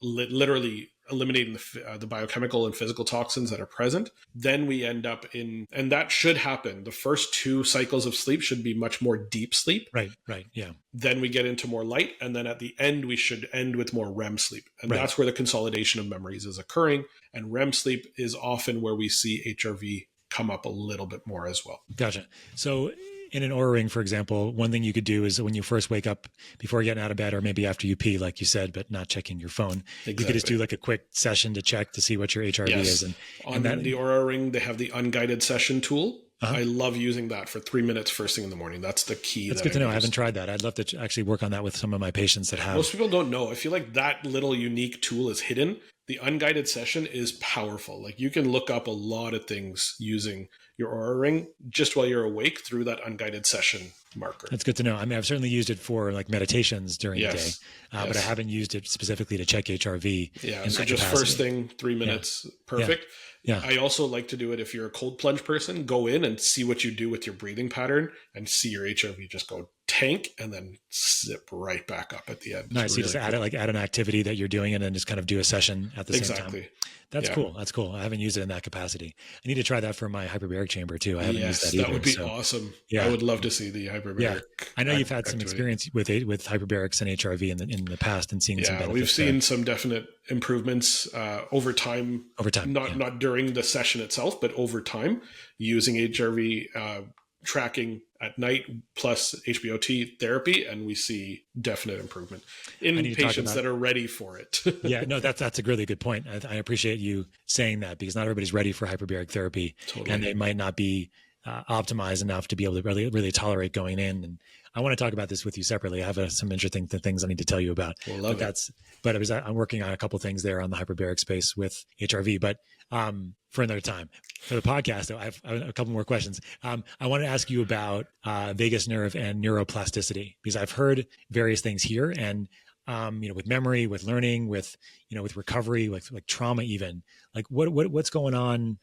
literally eliminating the biochemical and physical toxins that are present. Then we end up and that should happen. The first 2 cycles of sleep should be much more deep sleep. Right, yeah. Then we get into more light, and then at the end, we should end with more REM sleep. And that's where the consolidation of memories is occurring. And REM sleep is often where we see HRV come up a little bit more as well. Gotcha. So in an Oura ring, for example, one thing you could do is when you first wake up, before getting out of bed, or maybe after you pee, like you said, but not checking your phone, you could just do like a quick session to check to see what your HRV is. And on the Oura ring, they have the unguided session tool. I love using that for 3 minutes first thing in the morning. That's the key. That's good to know. I haven't tried that. I'd love to actually work on that with some of my patients that have. Most people don't know. I feel like that little unique tool is hidden. The unguided session is powerful. Like you can look up a lot of things using your Oura ring just while you're awake through that unguided session marker. That's good to know. I mean, I've certainly used it for like meditations during the day, but I haven't used it specifically to check HRV. Yeah, so just first thing, 3 minutes, perfect. Yeah. I also like to do it if you're a cold plunge person, go in and see what you do with your breathing pattern and see your HRV just go tank and then zip right back up at the end. Nice. Really you just add an activity that you're doing and then just kind of do a session at the same time. That's cool. That's cool. I haven't used it in that capacity. I need to try that for my hyperbaric chamber too. I haven't used that either. That would be awesome. Yeah. I would love to see the hyperbaric. Yeah. I know you've had some experience with hyperbarics and HRV in the past and seen some benefits. We've seen some definite improvements over time. Not during the session itself, but over time using HRV tracking at night plus HBOT therapy, and we see definite improvement in patients that are ready for it. Yeah, no, that's a really good point. I appreciate you saying that because not everybody's ready for hyperbaric therapy, and they might not be optimized enough to be able to really tolerate going in. And I want to talk about this with you separately. I have some interesting things I need to tell you about. I'm working on a couple things there on the hyperbaric space with HRV, but for another time. For the podcast, though, I have a couple more questions. I want to ask you about vagus nerve and neuroplasticity because I've heard various things here, and with memory, with learning, with recovery, like trauma, even like what's going on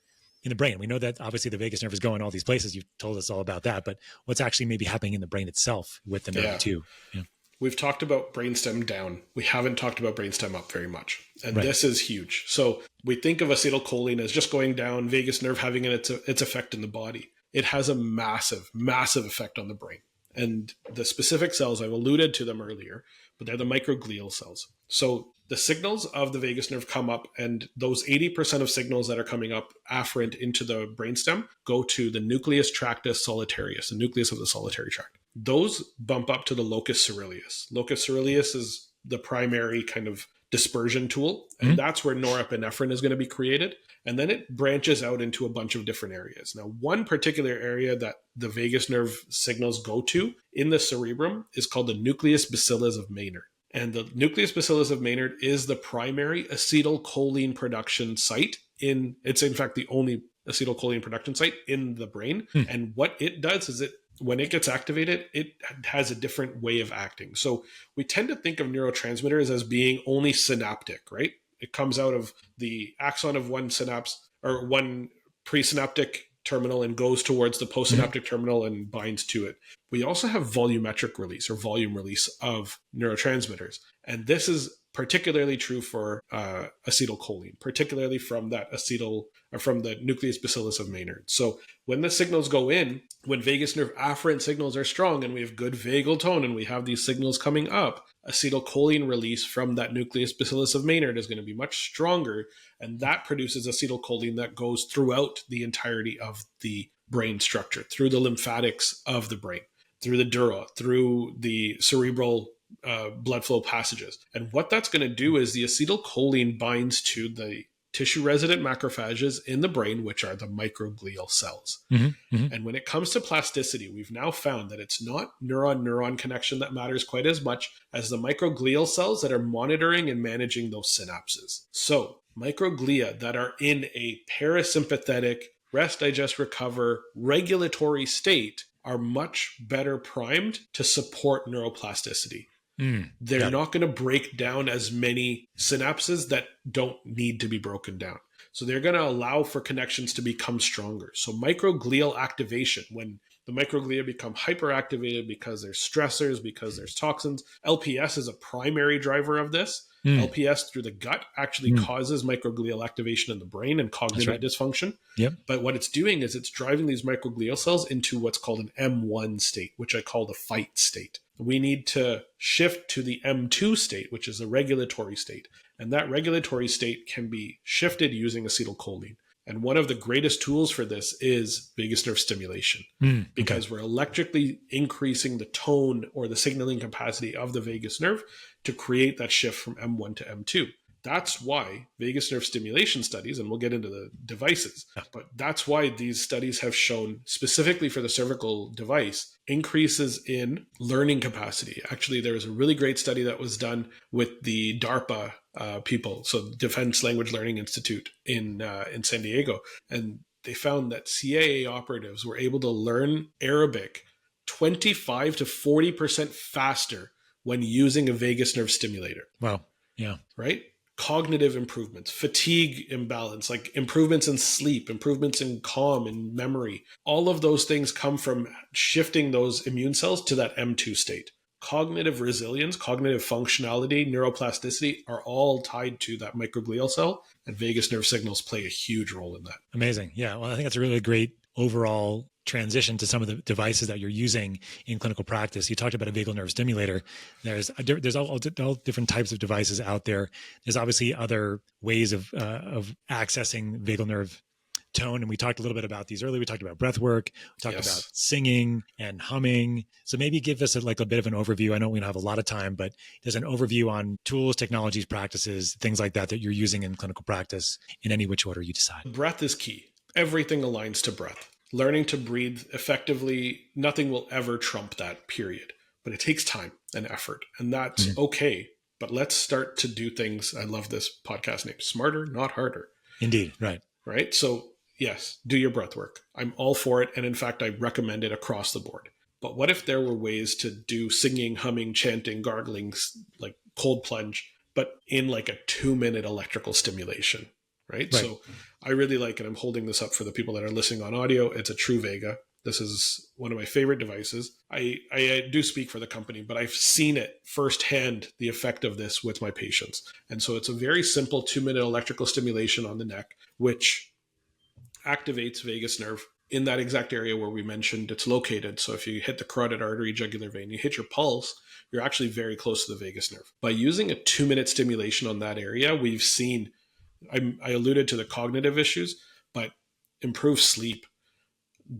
in the brain. We know that obviously the vagus nerve is going all these places. You've told us all about that, but what's actually maybe happening in the brain itself with the nerve too? Yeah. We've talked about brainstem down. We haven't talked about brainstem up very much. And this is huge. So we think of acetylcholine as just going down, vagus nerve having its effect in the body. It has a massive, massive effect on the brain. And the specific cells, I've alluded to them earlier, but they're the microglial cells. So the signals of the vagus nerve come up, and those 80% of signals that are coming up afferent into the brainstem go to the nucleus tractus solitarius, the nucleus of the solitary tract. Those bump up to the locus coeruleus. Locus coeruleus is the primary kind of dispersion tool, and that's where norepinephrine is going to be created. And then it branches out into a bunch of different areas. Now, one particular area that the vagus nerve signals go to in the cerebrum is called the nucleus bacillus of Maynard. And the nucleus bacillus of Maynard is the primary acetylcholine production site it's in fact the only acetylcholine production site in the brain. And what it does is when it gets activated, it has a different way of acting. So we tend to think of neurotransmitters as being only synaptic, right? It comes out of the axon of one synapse or one presynaptic terminal and goes towards the postsynaptic terminal and binds to it. We also have volumetric release or volume release of neurotransmitters. And this is particularly true for acetylcholine, particularly from from the nucleus bacillus of Maynard. So when the signals go in, when vagus nerve afferent signals are strong and we have good vagal tone and we have these signals coming up, acetylcholine release from that nucleus bacillus of Maynard is going to be much stronger, and that produces acetylcholine that goes throughout the entirety of the brain structure, through the lymphatics of the brain, through the dura, through the cerebral blood flow passages. And what that's going to do is the acetylcholine binds to the tissue resident macrophages in the brain, which are the microglial cells. Mm-hmm. Mm-hmm. And when it comes to plasticity, we've now found that it's not neuron-neuron connection that matters quite as much as the microglial cells that are monitoring and managing those synapses. So microglia that are in a parasympathetic, rest, digest, recover, regulatory state are much better primed to support neuroplasticity. They're not going to break down as many synapses that don't need to be broken down. So they're going to allow for connections to become stronger. So microglial activation, when the microglia become hyperactivated because there's stressors, because there's toxins, LPS is a primary driver of this. LPS through the gut actually causes microglial activation in the brain and cognitive dysfunction. Yep. But what it's doing is it's driving these microglial cells into what's called an M1 state, which I call the fight state. We need to shift to the M2 state, which is a regulatory state. And that regulatory state can be shifted using acetylcholine. And one of the greatest tools for this is vagus nerve stimulation, because we're electrically increasing the tone or the signaling capacity of the vagus nerve to create that shift from M1 to M2. That's why vagus nerve stimulation studies, and we'll get into the devices, but that's why these studies have shown, specifically for the cervical device, increases in learning capacity. Actually, there was a really great study that was done with the DARPA people, so Defense Language Learning Institute in San Diego, and they found that CAA operatives were able to learn Arabic 25 to 40% faster when using a vagus nerve stimulator. Wow. Yeah. Right? Cognitive improvements, fatigue imbalance, like improvements in sleep, improvements in calm and memory. All of those things come from shifting those immune cells to that M2 state. Cognitive resilience, cognitive functionality, neuroplasticity are all tied to that microglial cell, and vagus nerve signals play a huge role in that. Amazing. Yeah. Well, I think that's a really great overall transition to some of the devices that you're using in clinical practice. You talked about a vagal nerve stimulator. There's all different types of devices out there. There's obviously other ways of accessing vagal nerve tone. And we talked a little bit about these earlier. We talked about breath work. We talked about singing and humming. So maybe give us a bit of an overview. I know we don't have a lot of time, but there's an overview on tools, technologies, practices, things like that you're using in clinical practice in any which order you decide. Breath is key. Everything aligns to breath. Learning to breathe effectively, nothing will ever trump that, period. But it takes time and effort, and that's okay. But let's start to do things. I love this podcast name, smarter, not harder. Indeed. Right. Right. So yes, do your breath work. I'm all for it. And in fact, I recommend it across the board. But what if there were ways to do singing, humming, chanting, gargling, like cold plunge, but in like a 2-minute electrical stimulation? Right. So I really like it. I'm holding this up for the people that are listening on audio. It's a Truvaga. This is one of my favorite devices. I do speak for the company, but I've seen it firsthand, the effect of this with my patients. And so it's a very simple 2-minute electrical stimulation on the neck, which activates vagus nerve in that exact area where we mentioned it's located. So if you hit the carotid artery, jugular vein, you hit your pulse, you're actually very close to the vagus nerve. By using a 2-minute stimulation on that area, we've seen, I alluded to the cognitive issues, but improved sleep,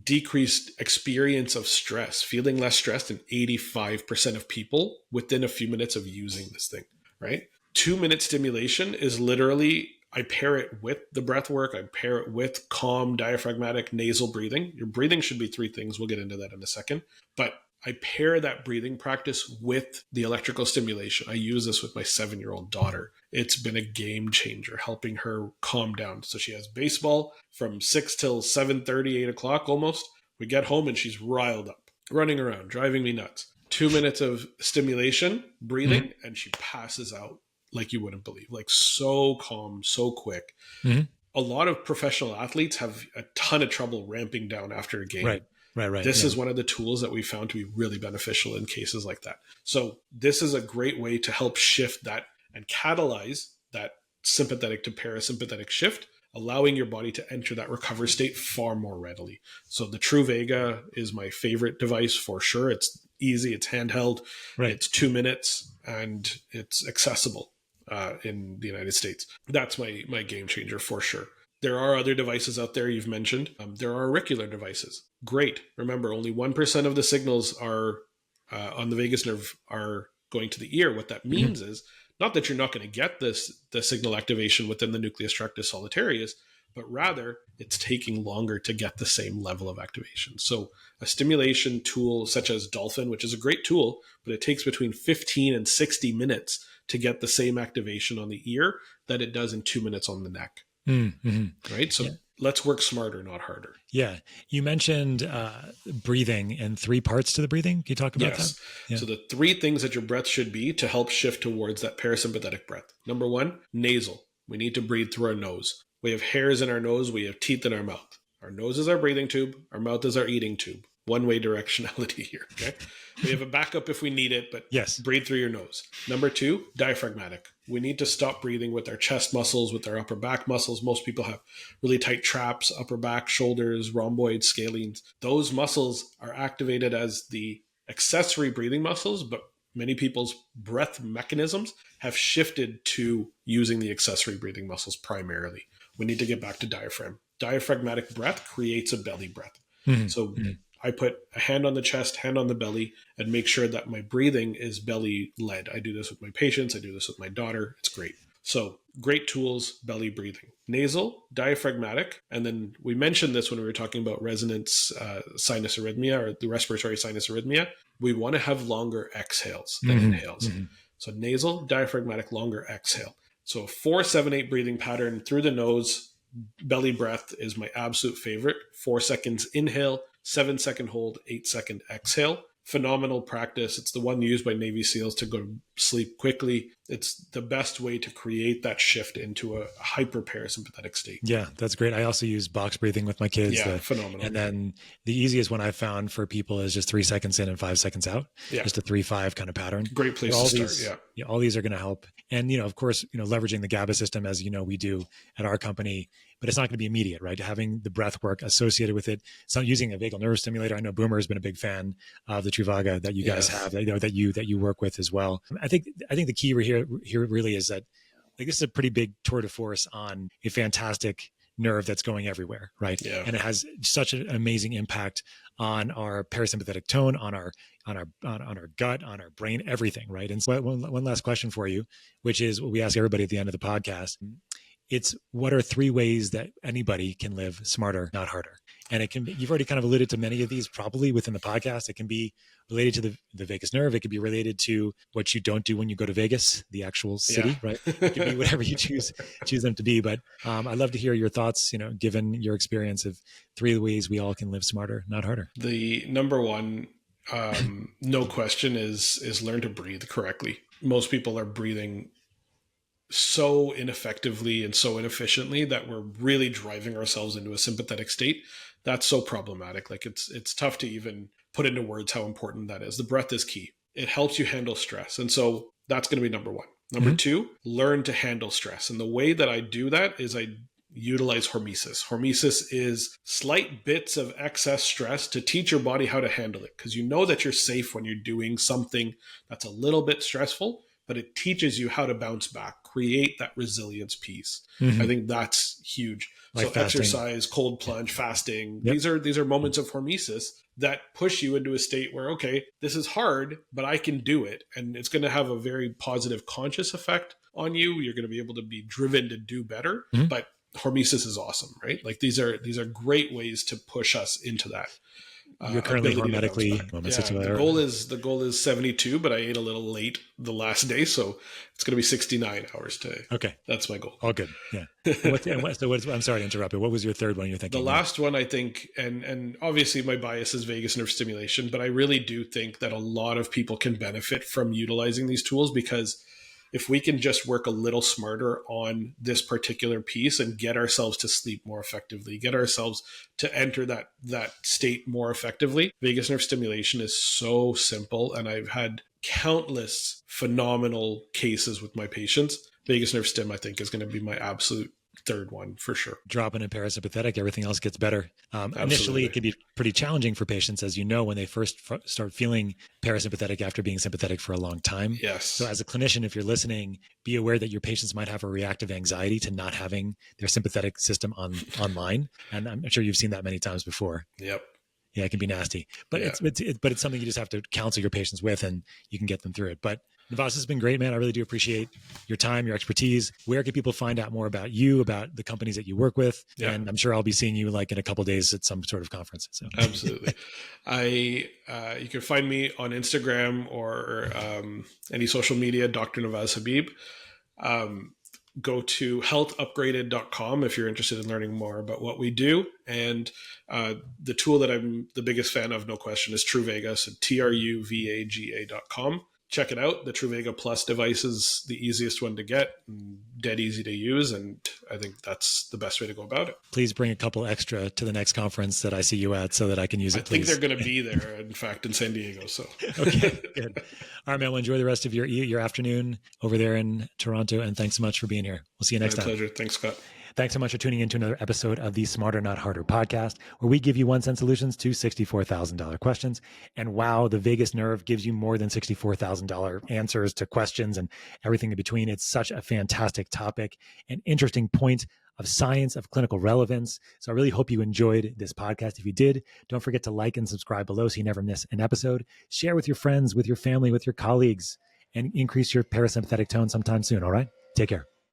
decreased experience of stress, feeling less stressed in 85% of people within a few minutes of using this thing, right? 2-minute stimulation is literally, I pair it with the breath work. I pair it with calm, diaphragmatic, nasal breathing. Your breathing should be 3 things. We'll get into that in a second. But I pair that breathing practice with the electrical stimulation. I use this with my 7-year-old daughter. It's been a game changer, helping her calm down. So she has baseball from 6 till 7:30, 8 o'clock almost. We get home and she's riled up, running around, driving me nuts. 2 minutes of stimulation, breathing, and she passes out like you wouldn't believe. Like so calm, so quick. A lot of professional athletes have a ton of trouble ramping down after a game. Right. This is one of the tools that we found to be really beneficial in cases like that. So this is a great way to help shift that and catalyze that sympathetic to parasympathetic shift, allowing your body to enter that recovery state far more readily. So the Truvaga is my favorite device for sure. It's easy, it's handheld, it's 2 minutes, and it's accessible in the United States. That's my game changer for sure. There are other devices out there you've mentioned. There are auricular devices. Great. Remember, only 1% of the signals are on the vagus nerve are going to the ear. What that means is not that you're not going to get the signal activation within the nucleus tractus solitarius, but rather it's taking longer to get the same level of activation. So a stimulation tool such as Dolphin, which is a great tool, but it takes between 15 and 60 minutes to get the same activation on the ear that it does in 2 minutes on the neck. Right? So let's work smarter, not harder. Yeah. You mentioned breathing and 3 parts to the breathing. Can you talk about that? Yeah. So the 3 things that your breath should be to help shift towards that parasympathetic breath. Number 1, nasal. We need to breathe through our nose. We have hairs in our nose. We have teeth in our mouth. Our nose is our breathing tube. Our mouth is our eating tube. One-way directionality here. Okay. We have a backup if we need it, but breathe through your nose. Number 2, diaphragmatic. We need to stop breathing with our chest muscles, with our upper back muscles. Most people have really tight traps, upper back, shoulders, rhomboids, scalenes. Those muscles are activated as the accessory breathing muscles, but many people's breath mechanisms have shifted to using the accessory breathing muscles primarily. We need to get back to diaphragm. Diaphragmatic breath creates a belly breath. So I put a hand on the chest, hand on the belly, and make sure that my breathing is belly led. I do this with my patients. I do this with my daughter. It's great. So great tools, belly breathing. Nasal, diaphragmatic. And then we mentioned this when we were talking about resonance sinus arrhythmia or the respiratory sinus arrhythmia. We want to have longer exhales than inhales. So nasal, diaphragmatic, longer exhale. So a 4-7-8 breathing pattern through the nose. Belly breath is my absolute favorite. 4 seconds inhale, 7-second hold, 8-second exhale. Phenomenal practice. It's the one used by Navy SEALs to go to sleep quickly. It's the best way to create that shift into a hyper parasympathetic state. Yeah, that's great. I also use box breathing with my kids. Yeah, phenomenal. And then the easiest one I've found for people is just 3 seconds in and 5 seconds out. Just a 3-5 kind of pattern. Great place to start. All these are going to help. And, of course, leveraging the GABA system as, we do at our company, but it's not going to be immediate, right? Having the breath work associated with it. So using a vagal nerve stimulator. I know Boomer has been a big fan of the Truvaga that you guys have, that you work with as well. I think the key here really is that this is a pretty big tour de force on a fantastic nerve that's going everywhere, right? Yeah. And it has such an amazing impact on our parasympathetic tone, on our gut, on our brain, everything, right? And so one last question for you, which is what we ask everybody at the end of the podcast. It's what are 3 ways that anybody can live smarter, not harder? And it can be, you've already kind of alluded to many of these probably within the podcast. It can be related to the vagus nerve. It could be related to what you don't do when you go to Vegas, the actual city, right? It can be whatever you choose them to be. But I'd love to hear your thoughts, given your experience of 3 ways we all can live smarter, not harder. The number 1, no question, is learn to breathe correctly. Most people are breathing so ineffectively and so inefficiently that we're really driving ourselves into a sympathetic state. That's so problematic. It's tough to even put into words how important that is. The breath is key. It helps you handle stress. And so that's going to be number 1. Number 2, learn to handle stress. And the way that I do that is I utilize hormesis. Hormesis is slight bits of excess stress to teach your body how to handle it, because you know that you're safe when you're doing something that's a little bit stressful, but it teaches you how to bounce back, create that resilience piece. I think that's huge. Like so fasting. Exercise, cold plunge, fasting, these are moments of hormesis that push you into a state where, okay, this is hard, but I can do it. And it's going to have a very positive conscious effect on you. You're going to be able to be driven to do better, but hormesis is awesome, right? These are great ways to push us into that. You're currently hormetically. The goal is 72, but I ate a little late the last day, so it's going to be 69 hours today. Okay, that's my goal. All good. Yeah. I'm sorry to interrupt, but what was your third one you're thinking? The last one, I think, and obviously my bias is vagus nerve stimulation, but I really do think that a lot of people can benefit from utilizing these tools because if we can just work a little smarter on this particular piece and get ourselves to sleep more effectively, get ourselves to enter that state more effectively. Vagus nerve stimulation is so simple, and I've had countless phenomenal cases with my patients. Vagus nerve stim, I think, is going to be my absolute third one for sure. Dropping in parasympathetic, everything else gets better. Initially, it can be pretty challenging for patients, as you know, when they first start feeling parasympathetic after being sympathetic for a long time. Yes. So as a clinician, if you're listening, be aware that your patients might have a reactive anxiety to not having their sympathetic system online. And I'm sure you've seen that many times before. Yep. Yeah, it can be nasty, but it's something you just have to counsel your patients with, and you can get them through it. But Navaz, this has been great, man. I really do appreciate your time, your expertise. Where can people find out more about you, about the companies that you work with? Yeah. And I'm sure I'll be seeing you like in a couple of days at some sort of conference. So absolutely. You can find me on Instagram or any social media, Dr. Navaz Habib. Go to healthupgraded.com if you're interested in learning more about what we do. And the tool that I'm the biggest fan of, no question, is Truvaga, so TRUVAGA.com. Check it out. The Truvaga Plus device is the easiest one to get, dead easy to use, and I think that's the best way to go about it. Please bring a couple extra to the next conference that I see you at so that I can use it, I think they're going to be there, in fact, in San Diego. So okay, good. All right, man. Well, enjoy the rest of your afternoon over there in Toronto, and thanks so much for being here. We'll see you next time. My pleasure. Thanks, Scott. Thanks so much for tuning in to another episode of the Smarter Not Harder podcast, where we give you 1 cent solutions to $64,000 questions. And wow, the vagus nerve gives you more than $64,000 answers to questions and everything in between. It's such a fantastic topic, an interesting point of science, of clinical relevance. So I really hope you enjoyed this podcast. If you did, don't forget to like and subscribe below so you never miss an episode. Share with your friends, with your family, with your colleagues, and increase your parasympathetic tone sometime soon. All right? Take care.